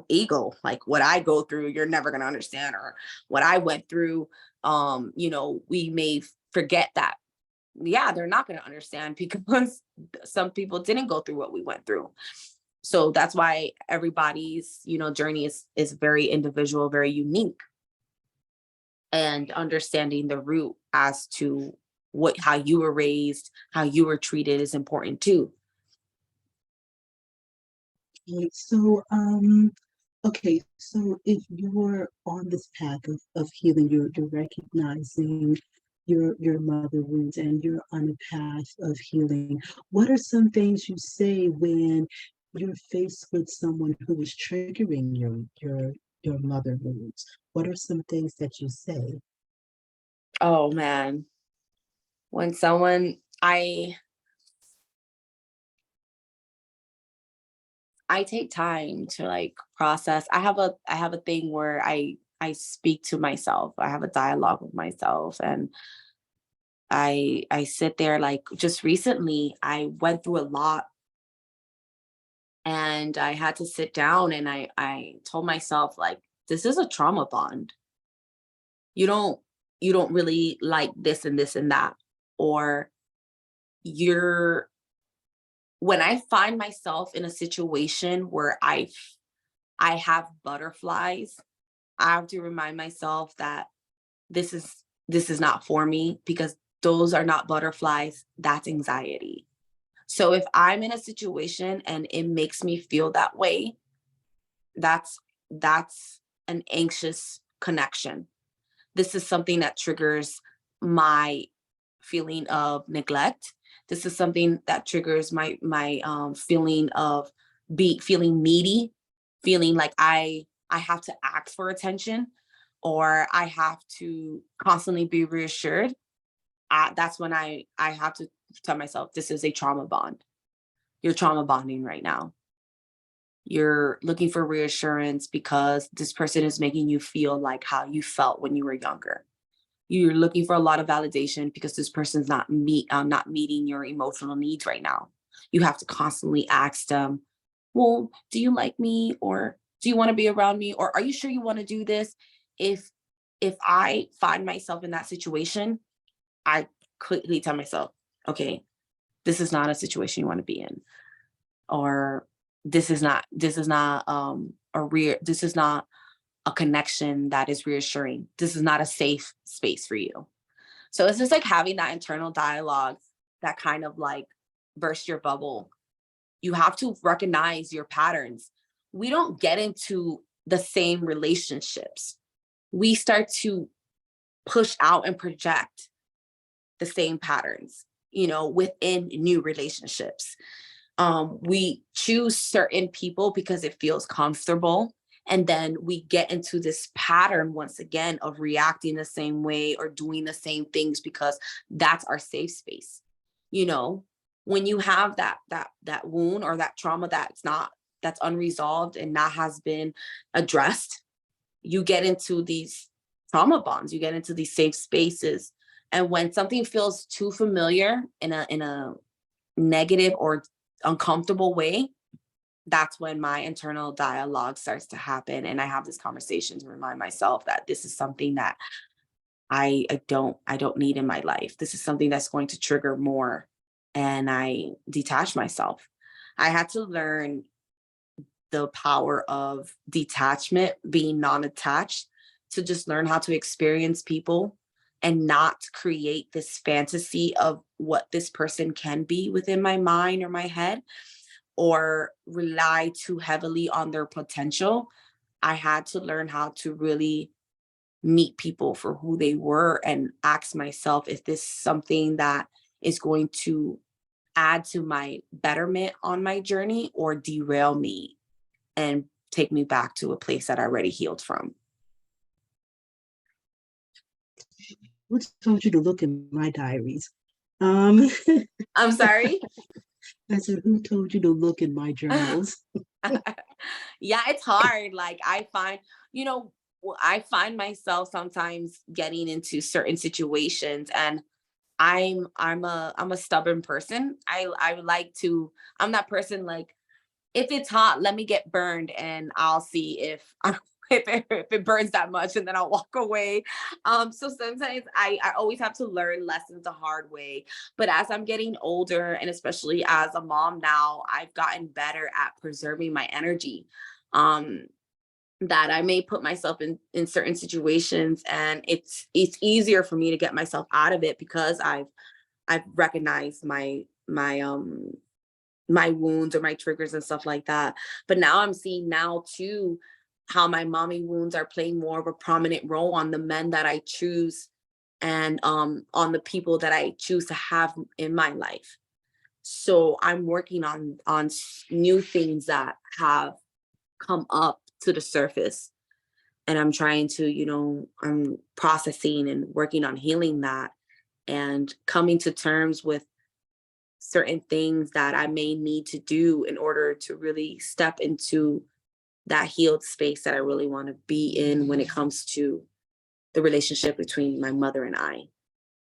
ego, like what I go through you're never going to understand, or what I went through. We may forget that, yeah, they're not going to understand because some people didn't go through what we went through. So that's why everybody's, journey is very individual, very unique. And understanding the root as to how you were raised, how you were treated is important too. Right. So if you're on this path of healing, you're recognizing your mother wounds and you're on a path of healing. What are some things you say when you're faced with someone who is triggering your mother wounds? What are some things that you say? Oh man, when someone I take time to like process. I have a thing where I speak to myself. I have a dialogue with myself, and I sit there. Like just recently I went through a lot, and I had to sit down and I told myself, like, this is a trauma bond. You don't you don't really like this and this and that, or you're when I find myself in a situation where I have butterflies, I have to remind myself that this is not for me, because those are not butterflies, that's anxiety. So if I'm in a situation and it makes me feel that way, that's that's an anxious connection. This is something that triggers my feeling of neglect. This is something that triggers my feeling of feeling needy, feeling like I have to ask for attention, or I have to constantly be reassured. That's when I have to tell myself, this is a trauma bond. You're trauma bonding right now. You're looking for reassurance because this person is making you feel like how you felt when you were younger. You're looking for a lot of validation because this person's not meeting your emotional needs right now. You have to constantly ask them, well, do you like me, or do you want to be around me, or are you sure you want to do this? If if I find myself in that situation, I quickly tell myself, okay, this is not a situation you want to be in, or this is not a real this is not a connection that is reassuring. This is not a safe space for you. So it's just like having that internal dialogue that kind of like burst your bubble. You have to recognize your patterns. We don't get into the same relationships. We start to push out and project the same patterns, within new relationships. We choose certain people because it feels comfortable. And then we get into this pattern once again of reacting the same way or doing the same things because that's our safe space. You know, when you have that wound or that trauma that's unresolved and not has been addressed, you get into these trauma bonds, you get into these safe spaces. And when something feels too familiar in a negative or uncomfortable way, that's when my internal dialogue starts to happen. And I have this conversation to remind myself that this is something that I don't need in my life. This is something that's going to trigger more. And I detach myself. I had to learn the power of detachment, being non-attached, to just learn how to experience people and not create this fantasy of what this person can be within my mind or my head, or rely too heavily on their potential. I had to learn how to really meet people for who they were and ask myself, is this something that is going to add to my betterment on my journey or derail me and take me back to a place that I already healed from? Who told you to look in my diaries? Um, I'm sorry. I said, who told you to look in my journals? Yeah, it's hard. Like I find myself sometimes getting into certain situations, and I'm a stubborn person. I like to, I'm that person like, if it's hot, let me get burned and I'll see if if it burns that much, and then I'll walk away. So sometimes I always have to learn lessons the hard way. But as I'm getting older, and especially as a mom now, I've gotten better at preserving my energy. Um, that I may put myself in certain situations, and it's easier for me to get myself out of it because I've recognized my wounds or my triggers and stuff like that. But now I'm seeing now too how my mommy wounds are playing more of a prominent role on the men that I choose, and on the people that I choose to have in my life. So I'm working on new things that have come up to the surface, and I'm trying to, I'm processing and working on healing that and coming to terms with certain things that I may need to do in order to really step into that healed space that I really want to be in when it comes to the relationship between my mother and I.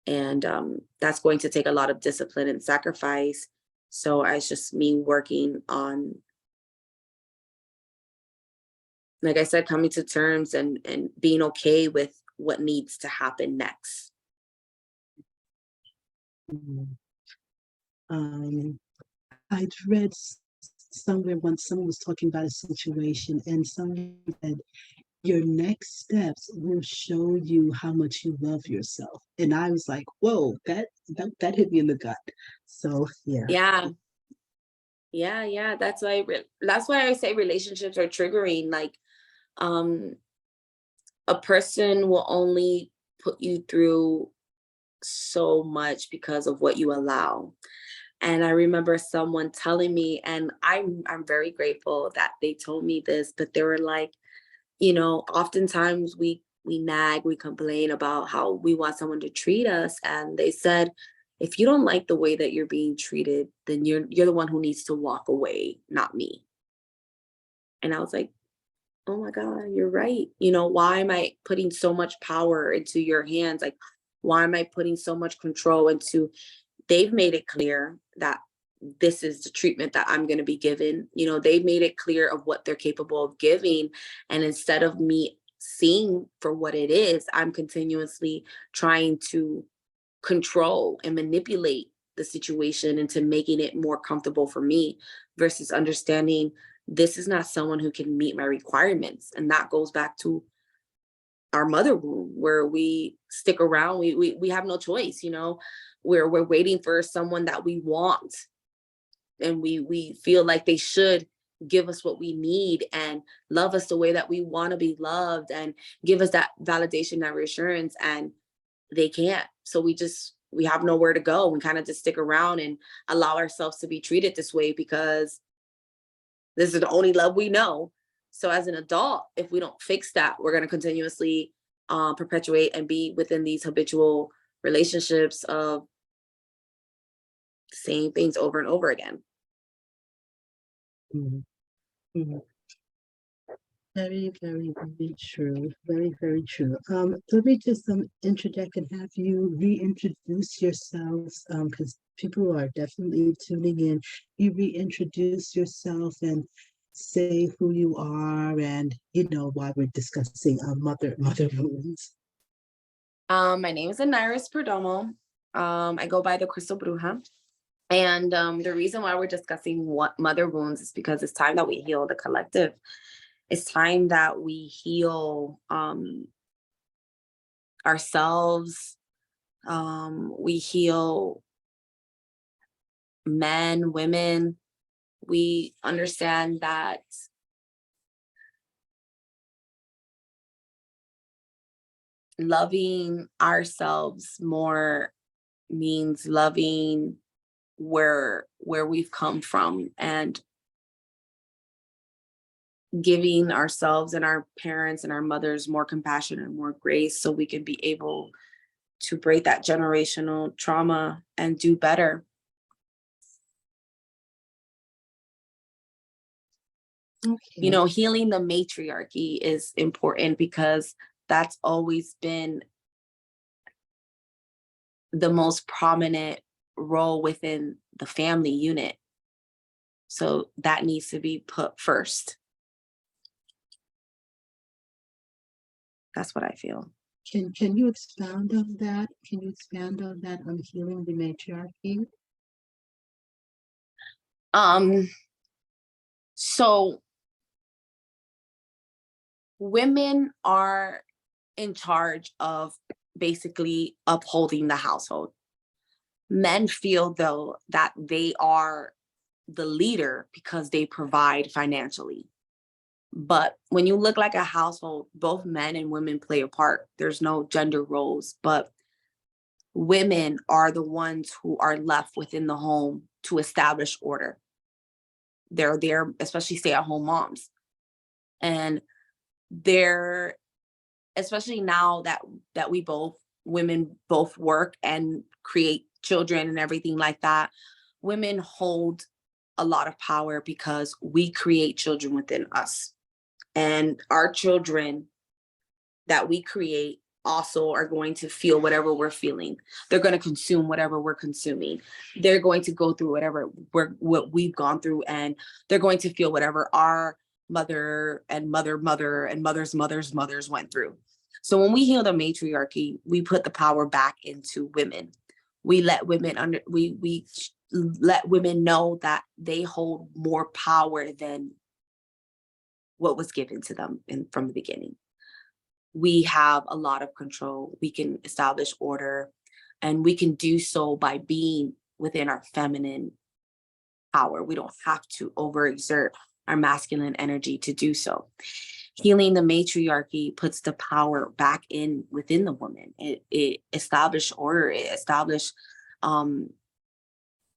And that's going to take a lot of discipline and sacrifice. So it's just me working on, like I said, coming to terms and being okay with what needs to happen next. Mm. I'd read somewhere once someone was talking about a situation, and someone said, your next steps will show you how much you love yourself. And I was like, whoa, that hit me in the gut. So yeah. Yeah. Yeah. That's why I say relationships are triggering. Like, um, a person will only put you through so much because of what you allow. And I remember someone telling me, and I'm very grateful that they told me this, but they were like, oftentimes we nag, we complain about how we want someone to treat us. And they said, if you don't like the way that you're being treated, then you're the one who needs to walk away, not me. And I was like, oh my God, you're right. Why am I putting so much power into your hands? Like, why am I putting so much control into, they've made it clear that this is the treatment that I'm going to be given. They made it clear of what they're capable of giving. And instead of me seeing for what it is, I'm continuously trying to control and manipulate the situation into making it more comfortable for me, versus understanding this is not someone who can meet my requirements. And that goes back to our mother wound, where we stick around, we have no choice, where we're waiting for someone that we want, and we feel like they should give us what we need and love us the way that we want to be loved and give us that validation, that reassurance, and they can't. So we have nowhere to go. We kind of just stick around and allow ourselves to be treated this way because this is the only love we know. So as an adult, if we don't fix that, we're going to continuously perpetuate and be within these habitual relationships of same things over and over again. Mhm. Mhm. Very, very, very true. Very, very true. Let me just interject and have you reintroduce yourselves, because people are definitely tuning in. You reintroduce yourself and say who you are, and why we're discussing mother wounds. My name is Anairis Perdomo. I go by the Crystal Bruja. And the reason why we're discussing what mother wounds is because it's time that we heal the collective. It's time that we heal ourselves. We heal men, women. We understand that loving ourselves more means loving where we've come from, and giving ourselves and our parents and our mothers more compassion and more grace so we can be able to break that generational trauma and do better. Okay. Healing the matriarchy is important because that's always been the most prominent role within the family unit. So that needs to be put first. That's what I feel. Can you expound on that? Can you expand on that, on healing the matriarchy? Um, so women are in charge of basically upholding the household. Men feel though that they are the leader because they provide financially. But when you look like a household, both men and women play a part. There's no gender roles, but women are the ones who are left within the home to establish order. They're there, especially stay-at-home moms. And they're, especially now that we both, women both work and create children and everything like that, women hold a lot of power because we create children within us. And our children that we create also are going to feel whatever we're feeling. They're going to consume whatever we're consuming. They're going to go through what we've gone through, and they're going to feel whatever our mother and mother and mothers went through. So when we heal the matriarchy, we put the power back into women. We let women we let women know that they hold more power than what was given to them from the beginning. We have a lot of control. We can establish order, and we can do so by being within our feminine power. We don't have to overexert our masculine energy to do so. Healing the matriarchy puts the power back in within the woman. It established order. It established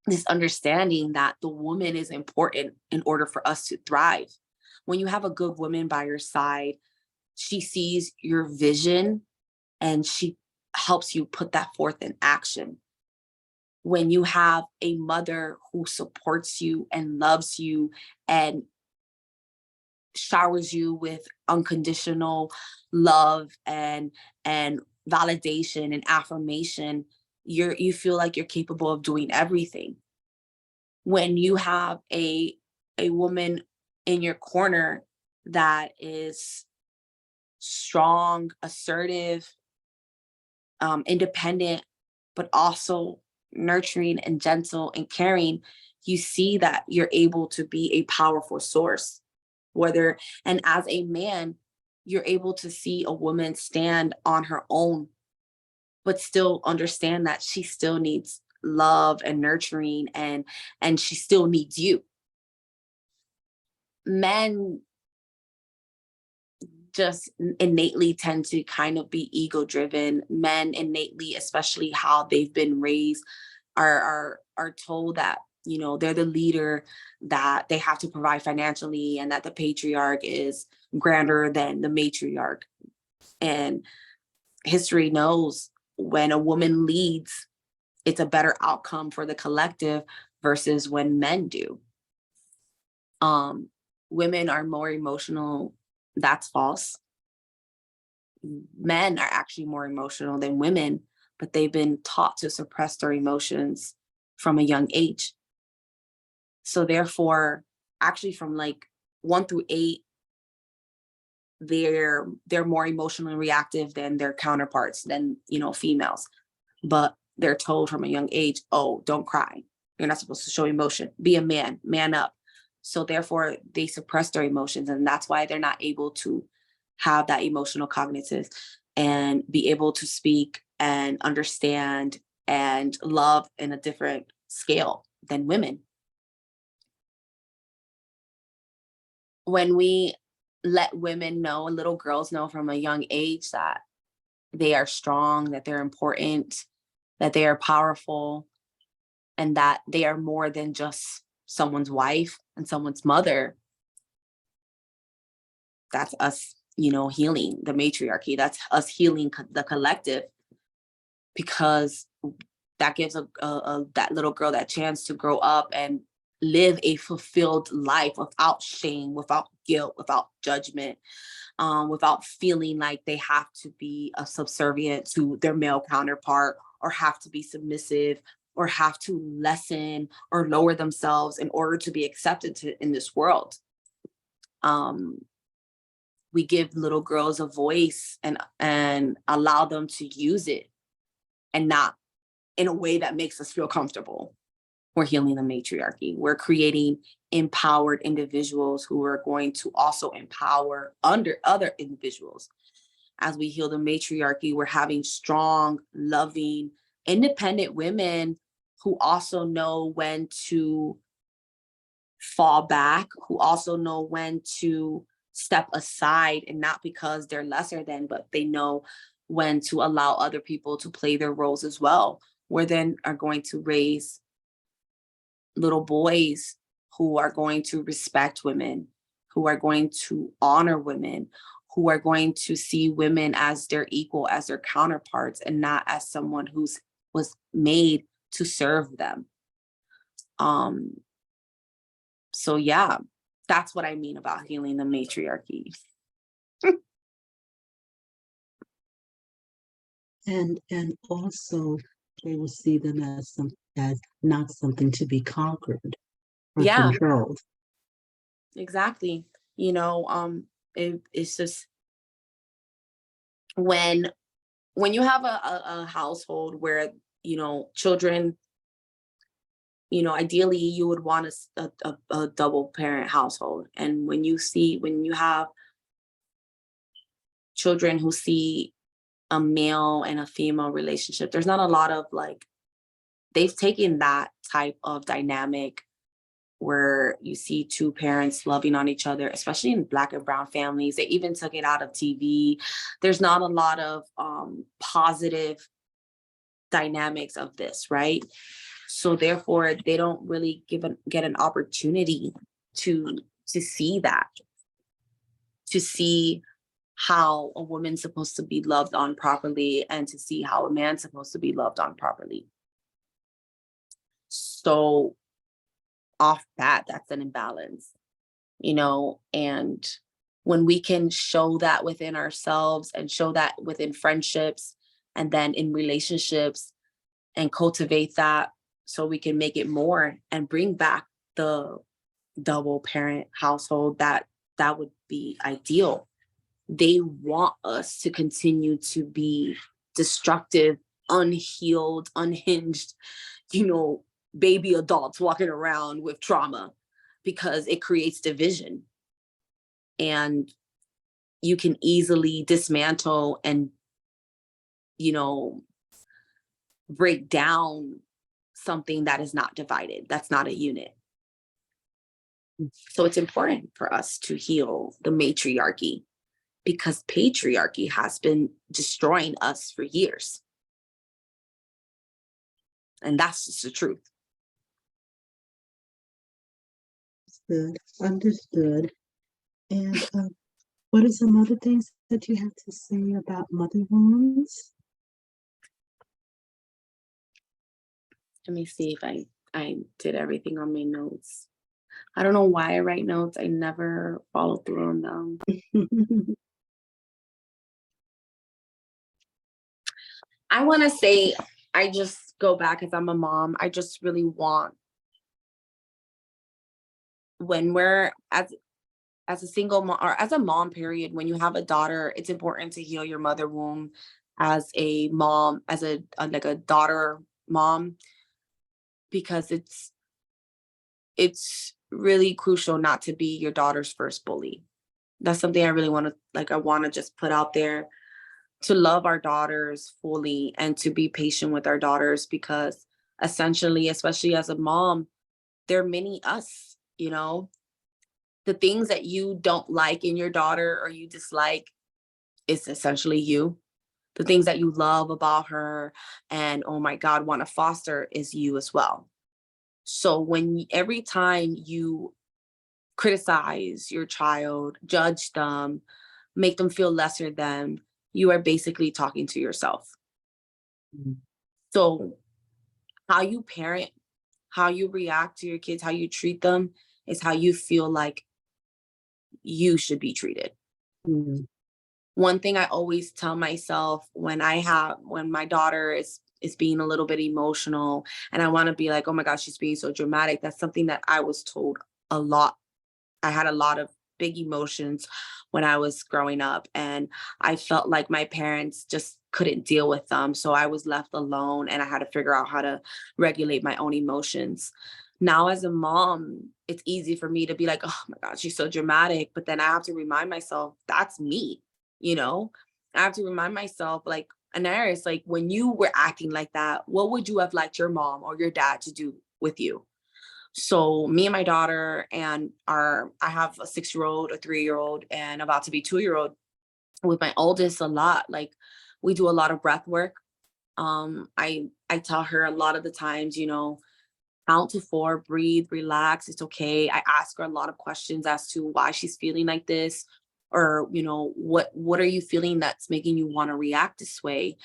this understanding that the woman is important in order for us to thrive. When you have a good woman by your side, she sees your vision and she helps you put that forth in action. When you have a mother who supports you and loves you and showers you with unconditional love and validation and affirmation, you feel like you're capable of doing everything. When you have a woman in your corner that is strong, assertive, independent, but also nurturing and gentle and caring, you see that you're able to be a powerful source. And as a man, you're able to see a woman stand on her own, but still understand that she still needs love and nurturing, and she still needs you. Men just innately tend to kind of be ego driven. Men innately, especially how they've been raised, are told that, you know, they're the leader, that they have to provide financially, and that the patriarch is grander than the matriarch. And history knows when a woman leads, it's a better outcome for the collective versus when men do. Women are more emotional. That's false. Men are actually more emotional than women, but they've been taught to suppress their emotions from a young age. So therefore, actually from like 1 through 8, they're more emotionally reactive than their counterparts, than, you know, females. But they're told from a young age, oh, don't cry. You're not supposed to show emotion. Be a man, man up. So therefore, they suppress their emotions. And that's why they're not able to have that emotional cognitive and be able to speak and understand and love in a different scale than women. When we let women know, little girls know from a young age that they are strong, that they're important, that they are powerful, and that they are more than just someone's wife and someone's mother, that's us, you know, healing the matriarchy. That's us healing the collective, because that gives that little girl that chance to grow up and live a fulfilled life without shame, without guilt, without judgment, without feeling like they have to be a subservient to their male counterpart, or have to be submissive, or have to lessen or lower themselves in order to be accepted in this world. We give little girls a voice and allow them to use it, and not in a way that makes us feel comfortable. We're healing the matriarchy. We're creating empowered individuals who are going to also empower other individuals. As we heal the matriarchy, we're having strong, loving, independent women who also know when to fall back, who also know when to step aside, and not because they're lesser than, but they know when to allow other people to play their roles as well. We're then are going to raise little boys who are going to respect women, who are going to honor women, who are going to see women as their equal, as their counterparts, and not as someone who's was made to serve them. So yeah, that's what I mean about healing the matriarchy. And also they will see them as not something to be conquered or Yeah, controlled. exactly. You know, it's just when you have a household where, you know, children, you know, ideally you would want a double parent household. And when you have children who see a male and a female relationship, there's not a lot of like, they've taken that type of dynamic where you see two parents loving on each other, especially in Black and brown families. They even took it out of TV. There's not a lot of positive dynamics of this, right? So therefore, they don't really get an opportunity to see that, to see how a woman's supposed to be loved on properly, and to see how a man's supposed to be loved on properly. So off that's an imbalance, you know. And when we can show that within ourselves, and show that within friendships, and then in relationships, and cultivate that, so we can make it more and bring back the double parent household, that would be ideal. They want us to continue to be destructive, unhealed, unhinged, you know, baby adults walking around with trauma, because it creates division. And you can easily dismantle and, you know, break down something that is not divided, that's not a unit. So it's important for us to heal the matriarchy, because patriarchy has been destroying us for years. And that's just the truth. Understood. And what are some other things that you have to say about mother wounds? Let me see if I did everything on my notes. I don't know why I write notes. I never follow through on them. I want to say, I just go back, as I'm a mom, I just really want, when we're as a single mom, or as a mom, period, when you have a daughter, it's important to heal your mother wound as a mom, as a like a daughter mom, because it's really crucial not to be your daughter's first bully. That's something I really want to, like, I want to just put out there, to love our daughters fully and to be patient with our daughters, because essentially, especially as a mom, they're mini us, you know. The things that you don't like in your daughter or you dislike is essentially you. The things that you love about her and, oh my God, want to foster is you as well. So every time you criticize your child, judge them, make them feel lesser than, you are basically talking to yourself. Mhm. So how you parent, how you react to your kids, how you treat them is how you feel like you should be treated. Mhm. One thing I always tell myself when my daughter is being a little bit emotional and I want to be like, oh my gosh, she's being so dramatic. That's something that I was told a lot. I had a lot of big emotions when I was growing up, and I felt like my parents just couldn't deal with them. So I was left alone and I had to figure out how to regulate my own emotions. Now, as a mom, it's easy for me to be like, oh my God, she's so dramatic. But then I have to remind myself, that's me, you know? I have to remind myself, like, Anairis, like, when you were acting like that, what would you have liked your mom or your dad to do with you? So me and my daughter and I have a 6-year-old, a 3-year-old, and about to be 2-year-old. With my oldest, a lot, like, we do a lot of breath work. I tell her a lot of the times, count to 4, breathe, relax, it's okay. I ask her a lot of questions as to why she's feeling like this, or what are you feeling that's making you want to react this way.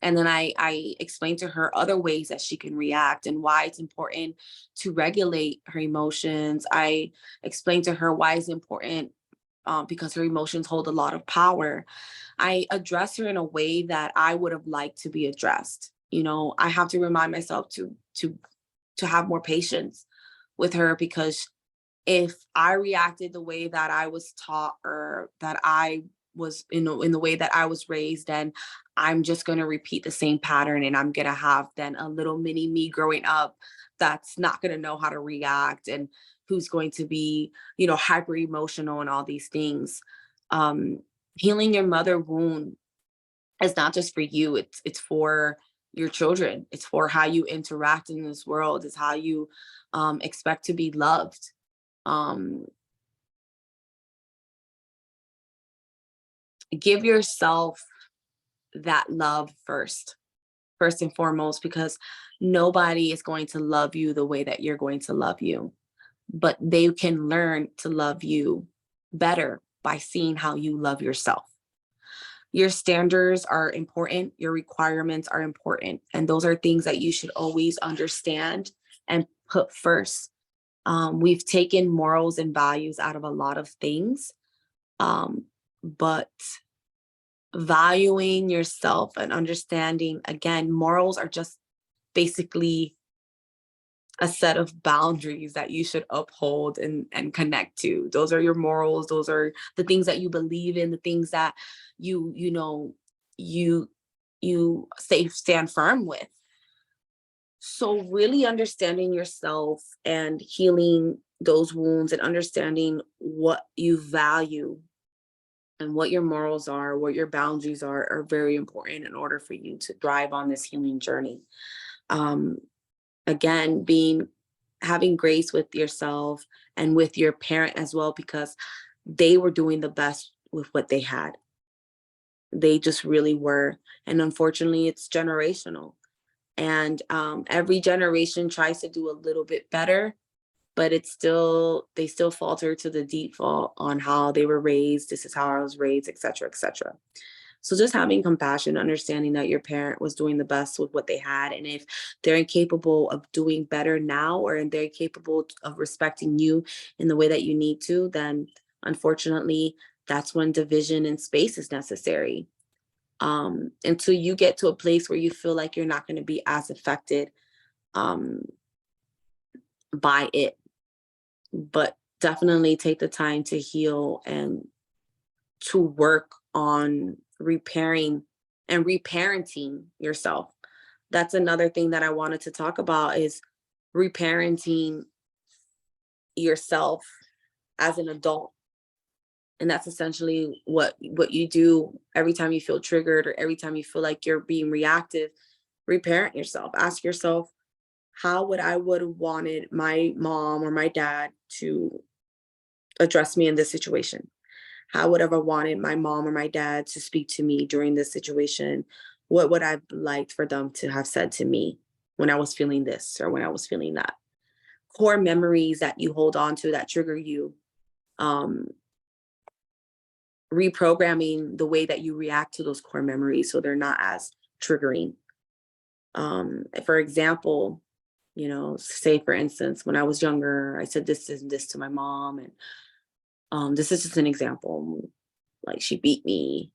And then I explain to her other ways that she can react and why it's important to regulate her emotions. I explain to her why it's important, because her emotions hold a lot of power. I address her in a way that I would have liked to be addressed. I have to remind myself to have more patience with her, because if I reacted the way that I was taught, or that I was in the way that I was raised, then I'm just going to repeat the same pattern, and I'm going to have then a little mini me growing up that's not going to know how to react, and who's going to be, hyper emotional and all these things. Um, Healing your mother wound is not just for you, it's for your children. It's for how you interact in this world. It's how you expect to be loved. um, Give yourself that love first and foremost, because nobody is going to love you the way that you're going to love you, but they can learn to love you better by seeing how you love yourself. Your standards are important, your requirements are important, and those are things that you should always understand and put first. We've taken morals and values out of a lot of things, but valuing yourself and understanding, again, morals are just basically a set of boundaries that you should uphold and connect to. Those are your morals. Those are the things that you believe in, the things that you you stand firm with. So really understanding yourself and healing those wounds and understanding what you value and what your morals are, what your boundaries are very important in order for you to thrive on this healing journey. Um, Again, having grace with yourself and with your parent as well, because they were doing the best with what they had. They just really were. And unfortunately, it's generational. And every generation tries to do a little bit better, but they still falter to the default on how they were raised. This is how I was raised, et cetera, et cetera. So just having compassion, understanding that your parent was doing the best with what they had. And if they're incapable of doing better now, or they're capable of respecting you in the way that you need to, then unfortunately, that's when division and space is necessary. Until you get to a place where you feel like you're not going to be as affected um, by it. But definitely take the time to heal and to work on repairing and reparenting yourself. That's another thing that I wanted to talk about is reparenting yourself as an adult. And that's essentially what you do every time you feel triggered or every time you feel like you're being reactive. Reparent yourself. Ask yourself, how would have wanted my mom or my dad to address me in this situation? How would I have wanted my mom or my dad to speak to me during this situation? What would I have liked for them to have said to me when I was feeling this or when I was feeling that? Core memories that you hold on to that trigger you, um, reprogramming the way that you react to those core memories so they're not as triggering. For example, say for instance, when I was younger, I said this and this to my mom, and this is just an example. Like she beat me,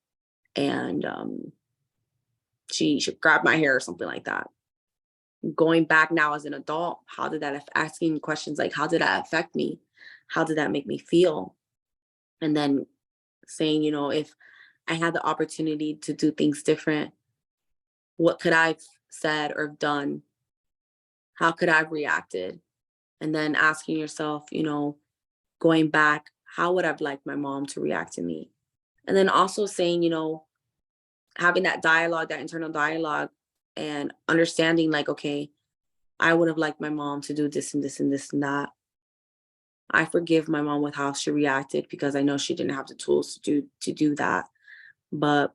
and she grabbed my hair or something like that. Going back now as an adult, how did that asking questions like how did that affect me? How did that make me feel? And then saying, if I had the opportunity to do things different, what could I have said or done? How could I have reacted? And then asking yourself, going back, how would I have liked my mom to react to me? And then also saying, having that dialogue, that internal dialogue, and understanding like, okay, I would have liked my mom to do this and this and this and that. I forgive my mom with how she reacted because I know she didn't have the tools to do that. But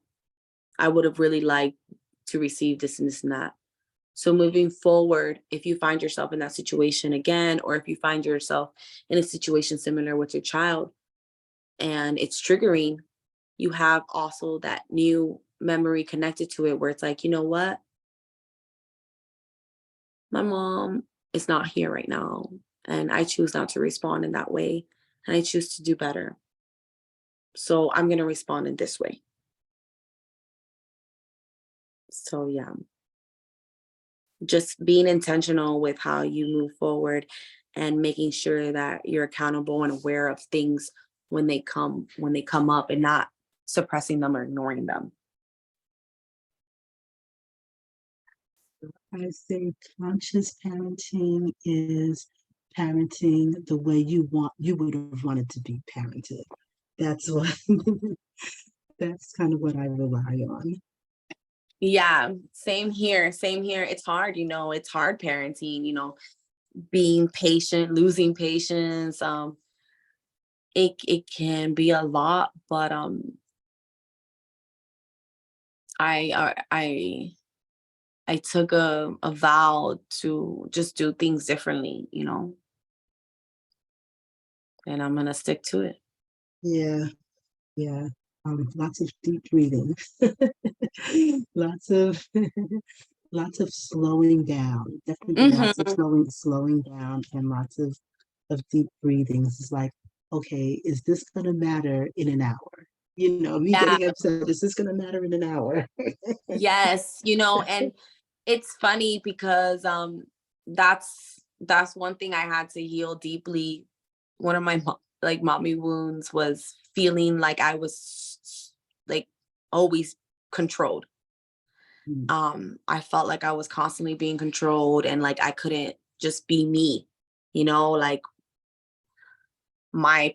I would have really liked to receive this and this and that. So moving forward, if you find yourself in that situation again, or if you find yourself in a situation similar with your child and it's triggering, you have also that new memory connected to it where it's like, you know what? My mom is not here right now. And I choose not to respond in that way. And I choose to do better. So I'm going to respond in this way. So, yeah, just being intentional with how you move forward and making sure that you're accountable and aware of things when they come up and not suppressing them or ignoring them. I think conscious parenting is parenting the way you would have wanted to be parented. That's what that's kind of what I rely on. Yeah, same here. Same here. It's hard, it's hard parenting, being patient, losing patience. It can be a lot, but I took a vow to just do things differently, and I'm gonna stick to it. Yeah, yeah. Lots of deep breathing. lots of lots of slowing down. Definitely lots of Hmm. slowing down and lots of deep breathings. It's like, okay, is this gonna matter in an hour? Me Yeah. getting upset, is this gonna matter in an hour? Yes. And it's funny because that's one thing I had to heal deeply. One of my like mommy wounds was feeling like I was like always controlled. Mm. I felt like I was constantly being controlled and like I couldn't just be me, like my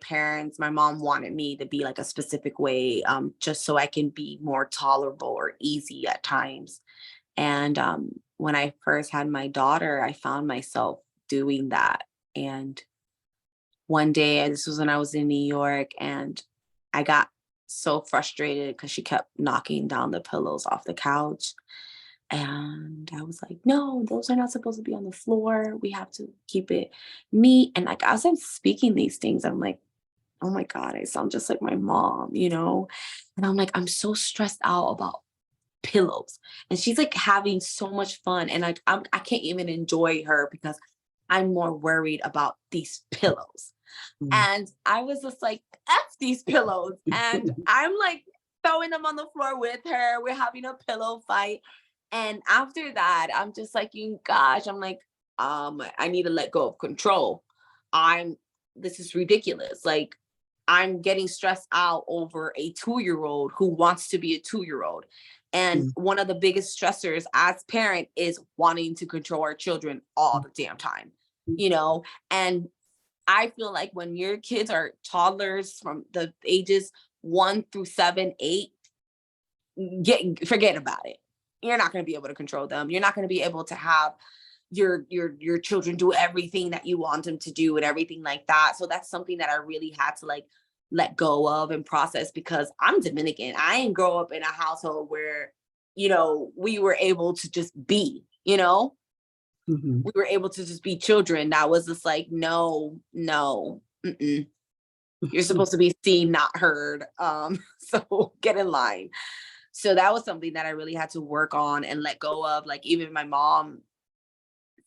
mom wanted me to be like a specific way, just so I can be more tolerable or easy at times. And when I first had my daughter, I found myself doing that. And one day, this was when I was in New York, and I got so frustrated because she kept knocking down the pillows off the couch. And I was like, no, those are not supposed to be on the floor. We have to keep it neat. And like, as I'm speaking these things, I'm like, oh my God, I sound just like my mom. And I'm like, I'm so stressed out about pillows. And she's like having so much fun. And like, I can't even enjoy her because I'm more worried about these pillows. Mm. And I was just like, F these pillows. And I'm like throwing them on the floor with her. We're having a pillow fight. And after that, I'm just like, you gosh, I'm like, I need to let go of control. This is ridiculous. Like, I'm getting stressed out over a 2-year-old who wants to be a 2-year-old. And Mm. one of the biggest stressors as parent is wanting to control our children all the damn time, you know? And I feel like when your kids are toddlers from the ages 1 through 7, 8, forget about it. You're not going to be able to control them. You're not going to be able to have your children do everything that you want them to do and everything like that. So that's something that I really had to like let go of and process, because I'm Dominican. I didn't grow up in a household where, we were able to just be. Mhm. We were able to just be children. That was just like, no, no, mm-mm. You're supposed to be seen, not heard. So get in line. So that was something that I really had to work on and let go of. Like, even my mom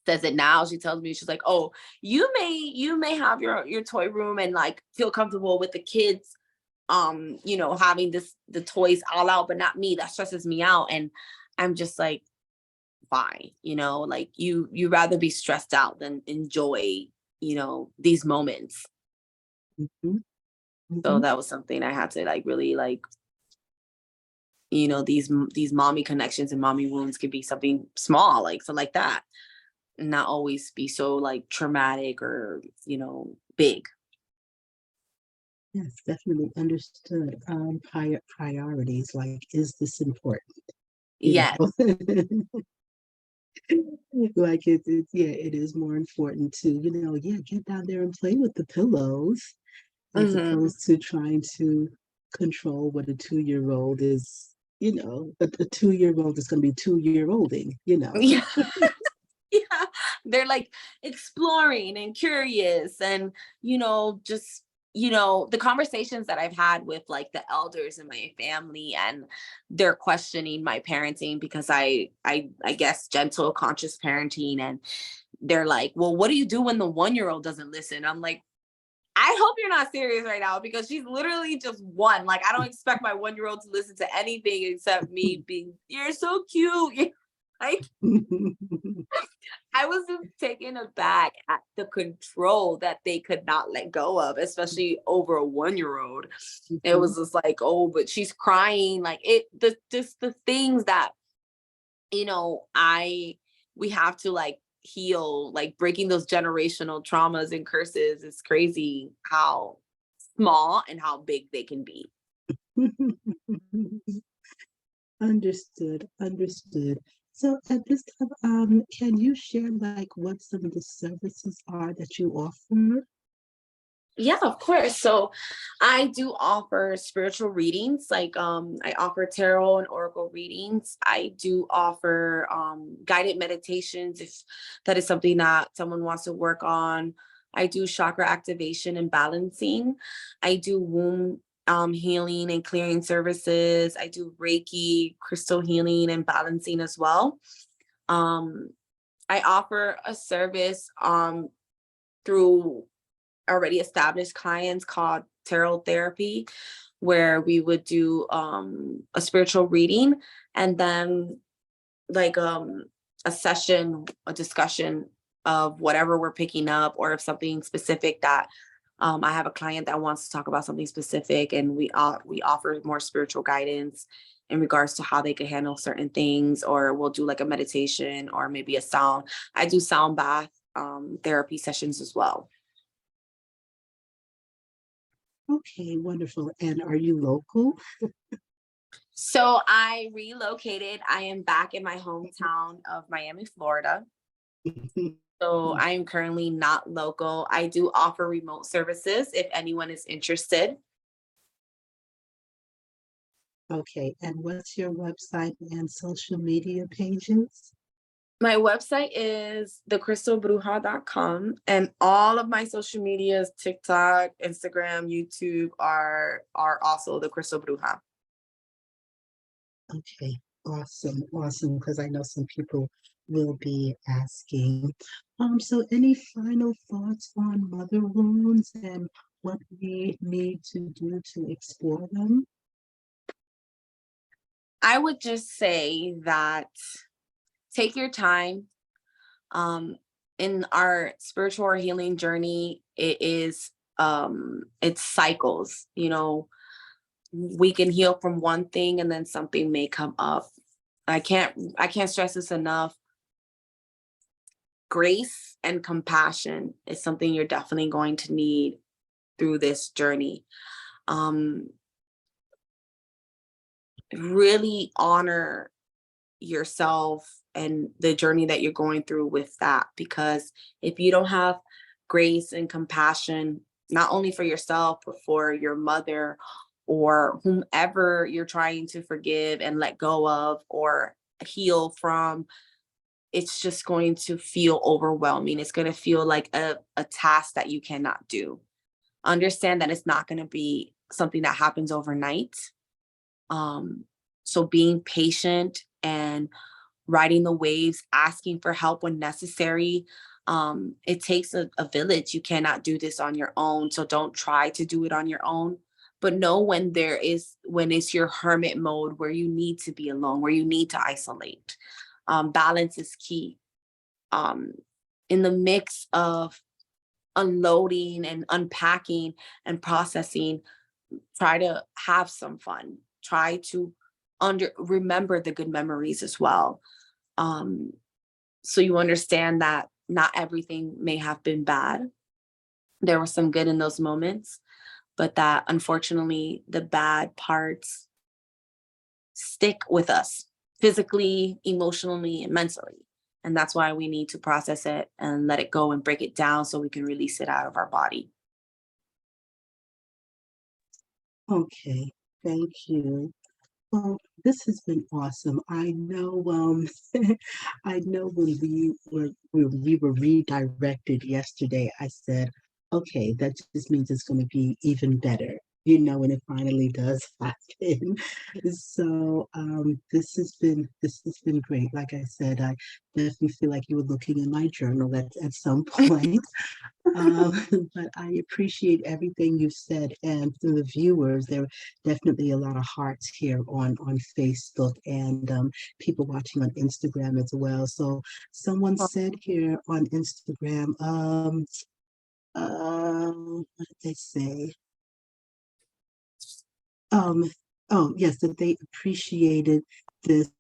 says it now. She tells me, she's like, oh, you may have your toy room and like feel comfortable with the kids, having the toys all out, but not me. That stresses me out. And I'm just like, fine, like you rather be stressed out than enjoy, these moments. Mhm. So Mhm. that was something I had to like really like, these mommy connections and mommy wounds could be something small, like so like that, not always be so like traumatic or, big. Yes, definitely understood. Priorities, like, is this important? You Yes. know, like yeah, it is more important to, yeah, get down there and play with the pillows as Hmm. opposed to trying to control what a 2-year old is. A 2-year old is going to be 2-year olding. Yeah. Yeah, they're like exploring and curious, and just the conversations that I've had with like the elders in my family, and they're questioning my parenting because I guess gentle conscious parenting, and they're like, well, what do you do when the 1-year-old doesn't listen? I'm like, I hope you're not serious right now, because she's literally just one. Like, I don't expect my 1-year-old to listen to anything except me being, you're so cute. Like, I was just taken aback at the control that they could not let go of, especially over a 1-year-old. It Mhm. was just like, oh, but she's crying. Like, just the things that, we have to like heal, like breaking those generational traumas and curses. Is crazy how small and how big they can be. Understood, understood. So at this time, can you share like what some of the services are that you offer? Yeah, of course. So I do offer spiritual readings. Like, I offer tarot and oracle readings. I do offer guided meditations if that is something that someone wants to work on. I do chakra activation and balancing. I do womb healing and clearing services. I do Reiki, crystal healing and balancing as well. Um, I offer a service through already established clients called tarot therapy, where we would do a spiritual reading, and then like a session, a discussion of whatever we're picking up, or if something specific that I have a client that wants to talk about something specific, and we offer more spiritual guidance in regards to how they could handle certain things, or we'll do like a meditation or maybe a sound. I do sound bath therapy sessions as well. Okay, wonderful. And are you local? So I relocated. I am back in my hometown of Miami, Florida. So I am currently not local. I do offer remote services if anyone is interested. Okay, and what's your website and social media pages? My website is thecrystalbruja.com, and all of my social medias, TikTok, Instagram, YouTube are also the Crystal Bruja. Okay, awesome, awesome, because I know some people will be asking. So any final thoughts on mother wounds and what we need to do to explore them? I would just say that take your time. In our spiritual or healing journey, it's cycles. We can heal from one thing and then something may come up. I can't stress this enough. Grace and compassion is something you're definitely going to need through this journey. Um, really honor yourself and the journey that you're going through with that, because if you don't have grace and compassion, not only for yourself but for your mother or whomever you're trying to forgive and let go of or heal from, it's just going to feel overwhelming. It's going to feel like a task that you cannot do. Understand that it's not going to be something that happens overnight. um so being patient and riding the waves, asking for help when necessary. It takes a village. You cannot do this on your own. So don't try to do it on your own. But know when it's your hermit mode where you need to be alone, where you need to isolate. Balance is key. Um, in the mix of unloading and unpacking and processing, try to have some fun. Try to remember the good memories as well. Um, so you understand that not everything may have been bad. There was some good in those moments, but that unfortunately the bad parts stick with us physically, emotionally, and mentally. And that's why we need to process it and let it go and break it down so we can release it out of our body. Okay, thank you. Well, this has been awesome. I know, I know when we were redirected yesterday, I said, okay, that just means it's going to be even better, when it finally does happen. So, this has been great. Like I said, I definitely feel like you were looking in my journal at some point. Um, but I appreciate everything you've said, and to the viewers, there are definitely a lot of hearts here on Facebook and people watching on Instagram as well. So someone said here on Instagram, what did they say? Um, oh yes, that they appreciated this.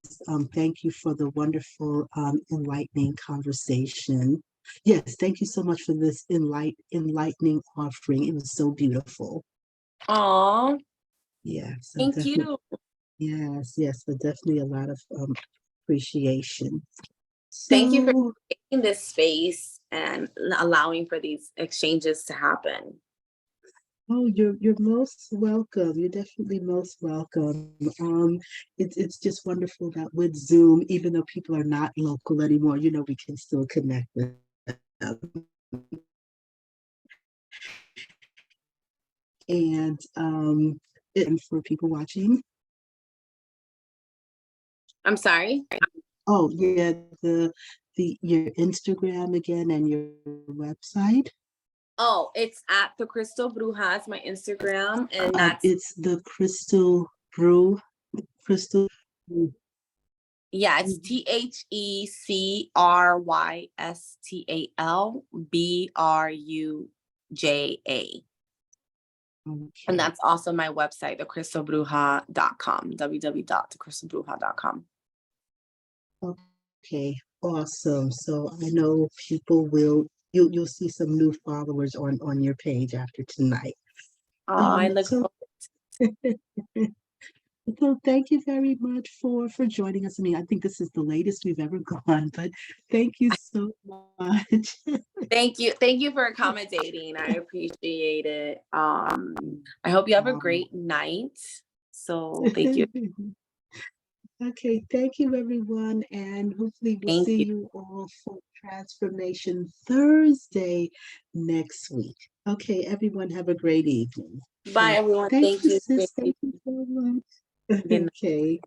Thank you for the wonderful, enlightening conversation. Yes, thank you so much for this enlightening offering. It was so beautiful. Aw, Yeah, so thank definitely, you. yes, yes, but definitely a lot of appreciation. Thank you for So, taking this space and allowing for these exchanges to happen. oh, you're most welcome. You're definitely most welcome. It's just wonderful that with Zoom, even though people are not local anymore, we can still connect with them. And for people watching. I'm sorry. Oh yeah, the your Instagram again and your website. Oh, it's at the Crystal Bruja, it's my Instagram, and that's It's the Crystal Brew. yeah, it's TheCrystalBruja. And Okay. that's also my website, thecrystalbruja.com, www.thecrystalbruja.com. Okay, awesome. So I know people you'll see some new followers on your page after tonight. I look So so thank you very much for joining us. I mean, I think this is the latest we've ever gone, but thank you so much. Thank you for accommodating. I appreciate it. I hope you have a great night. So thank you. Okay, thank you everyone, and hopefully we'll Thank see you. you all for Transformation Thursday next week. Okay, everyone have a great evening. Bye Okay, everyone. thank Thank you, you. sis. Thank you so much. Good night. Okay.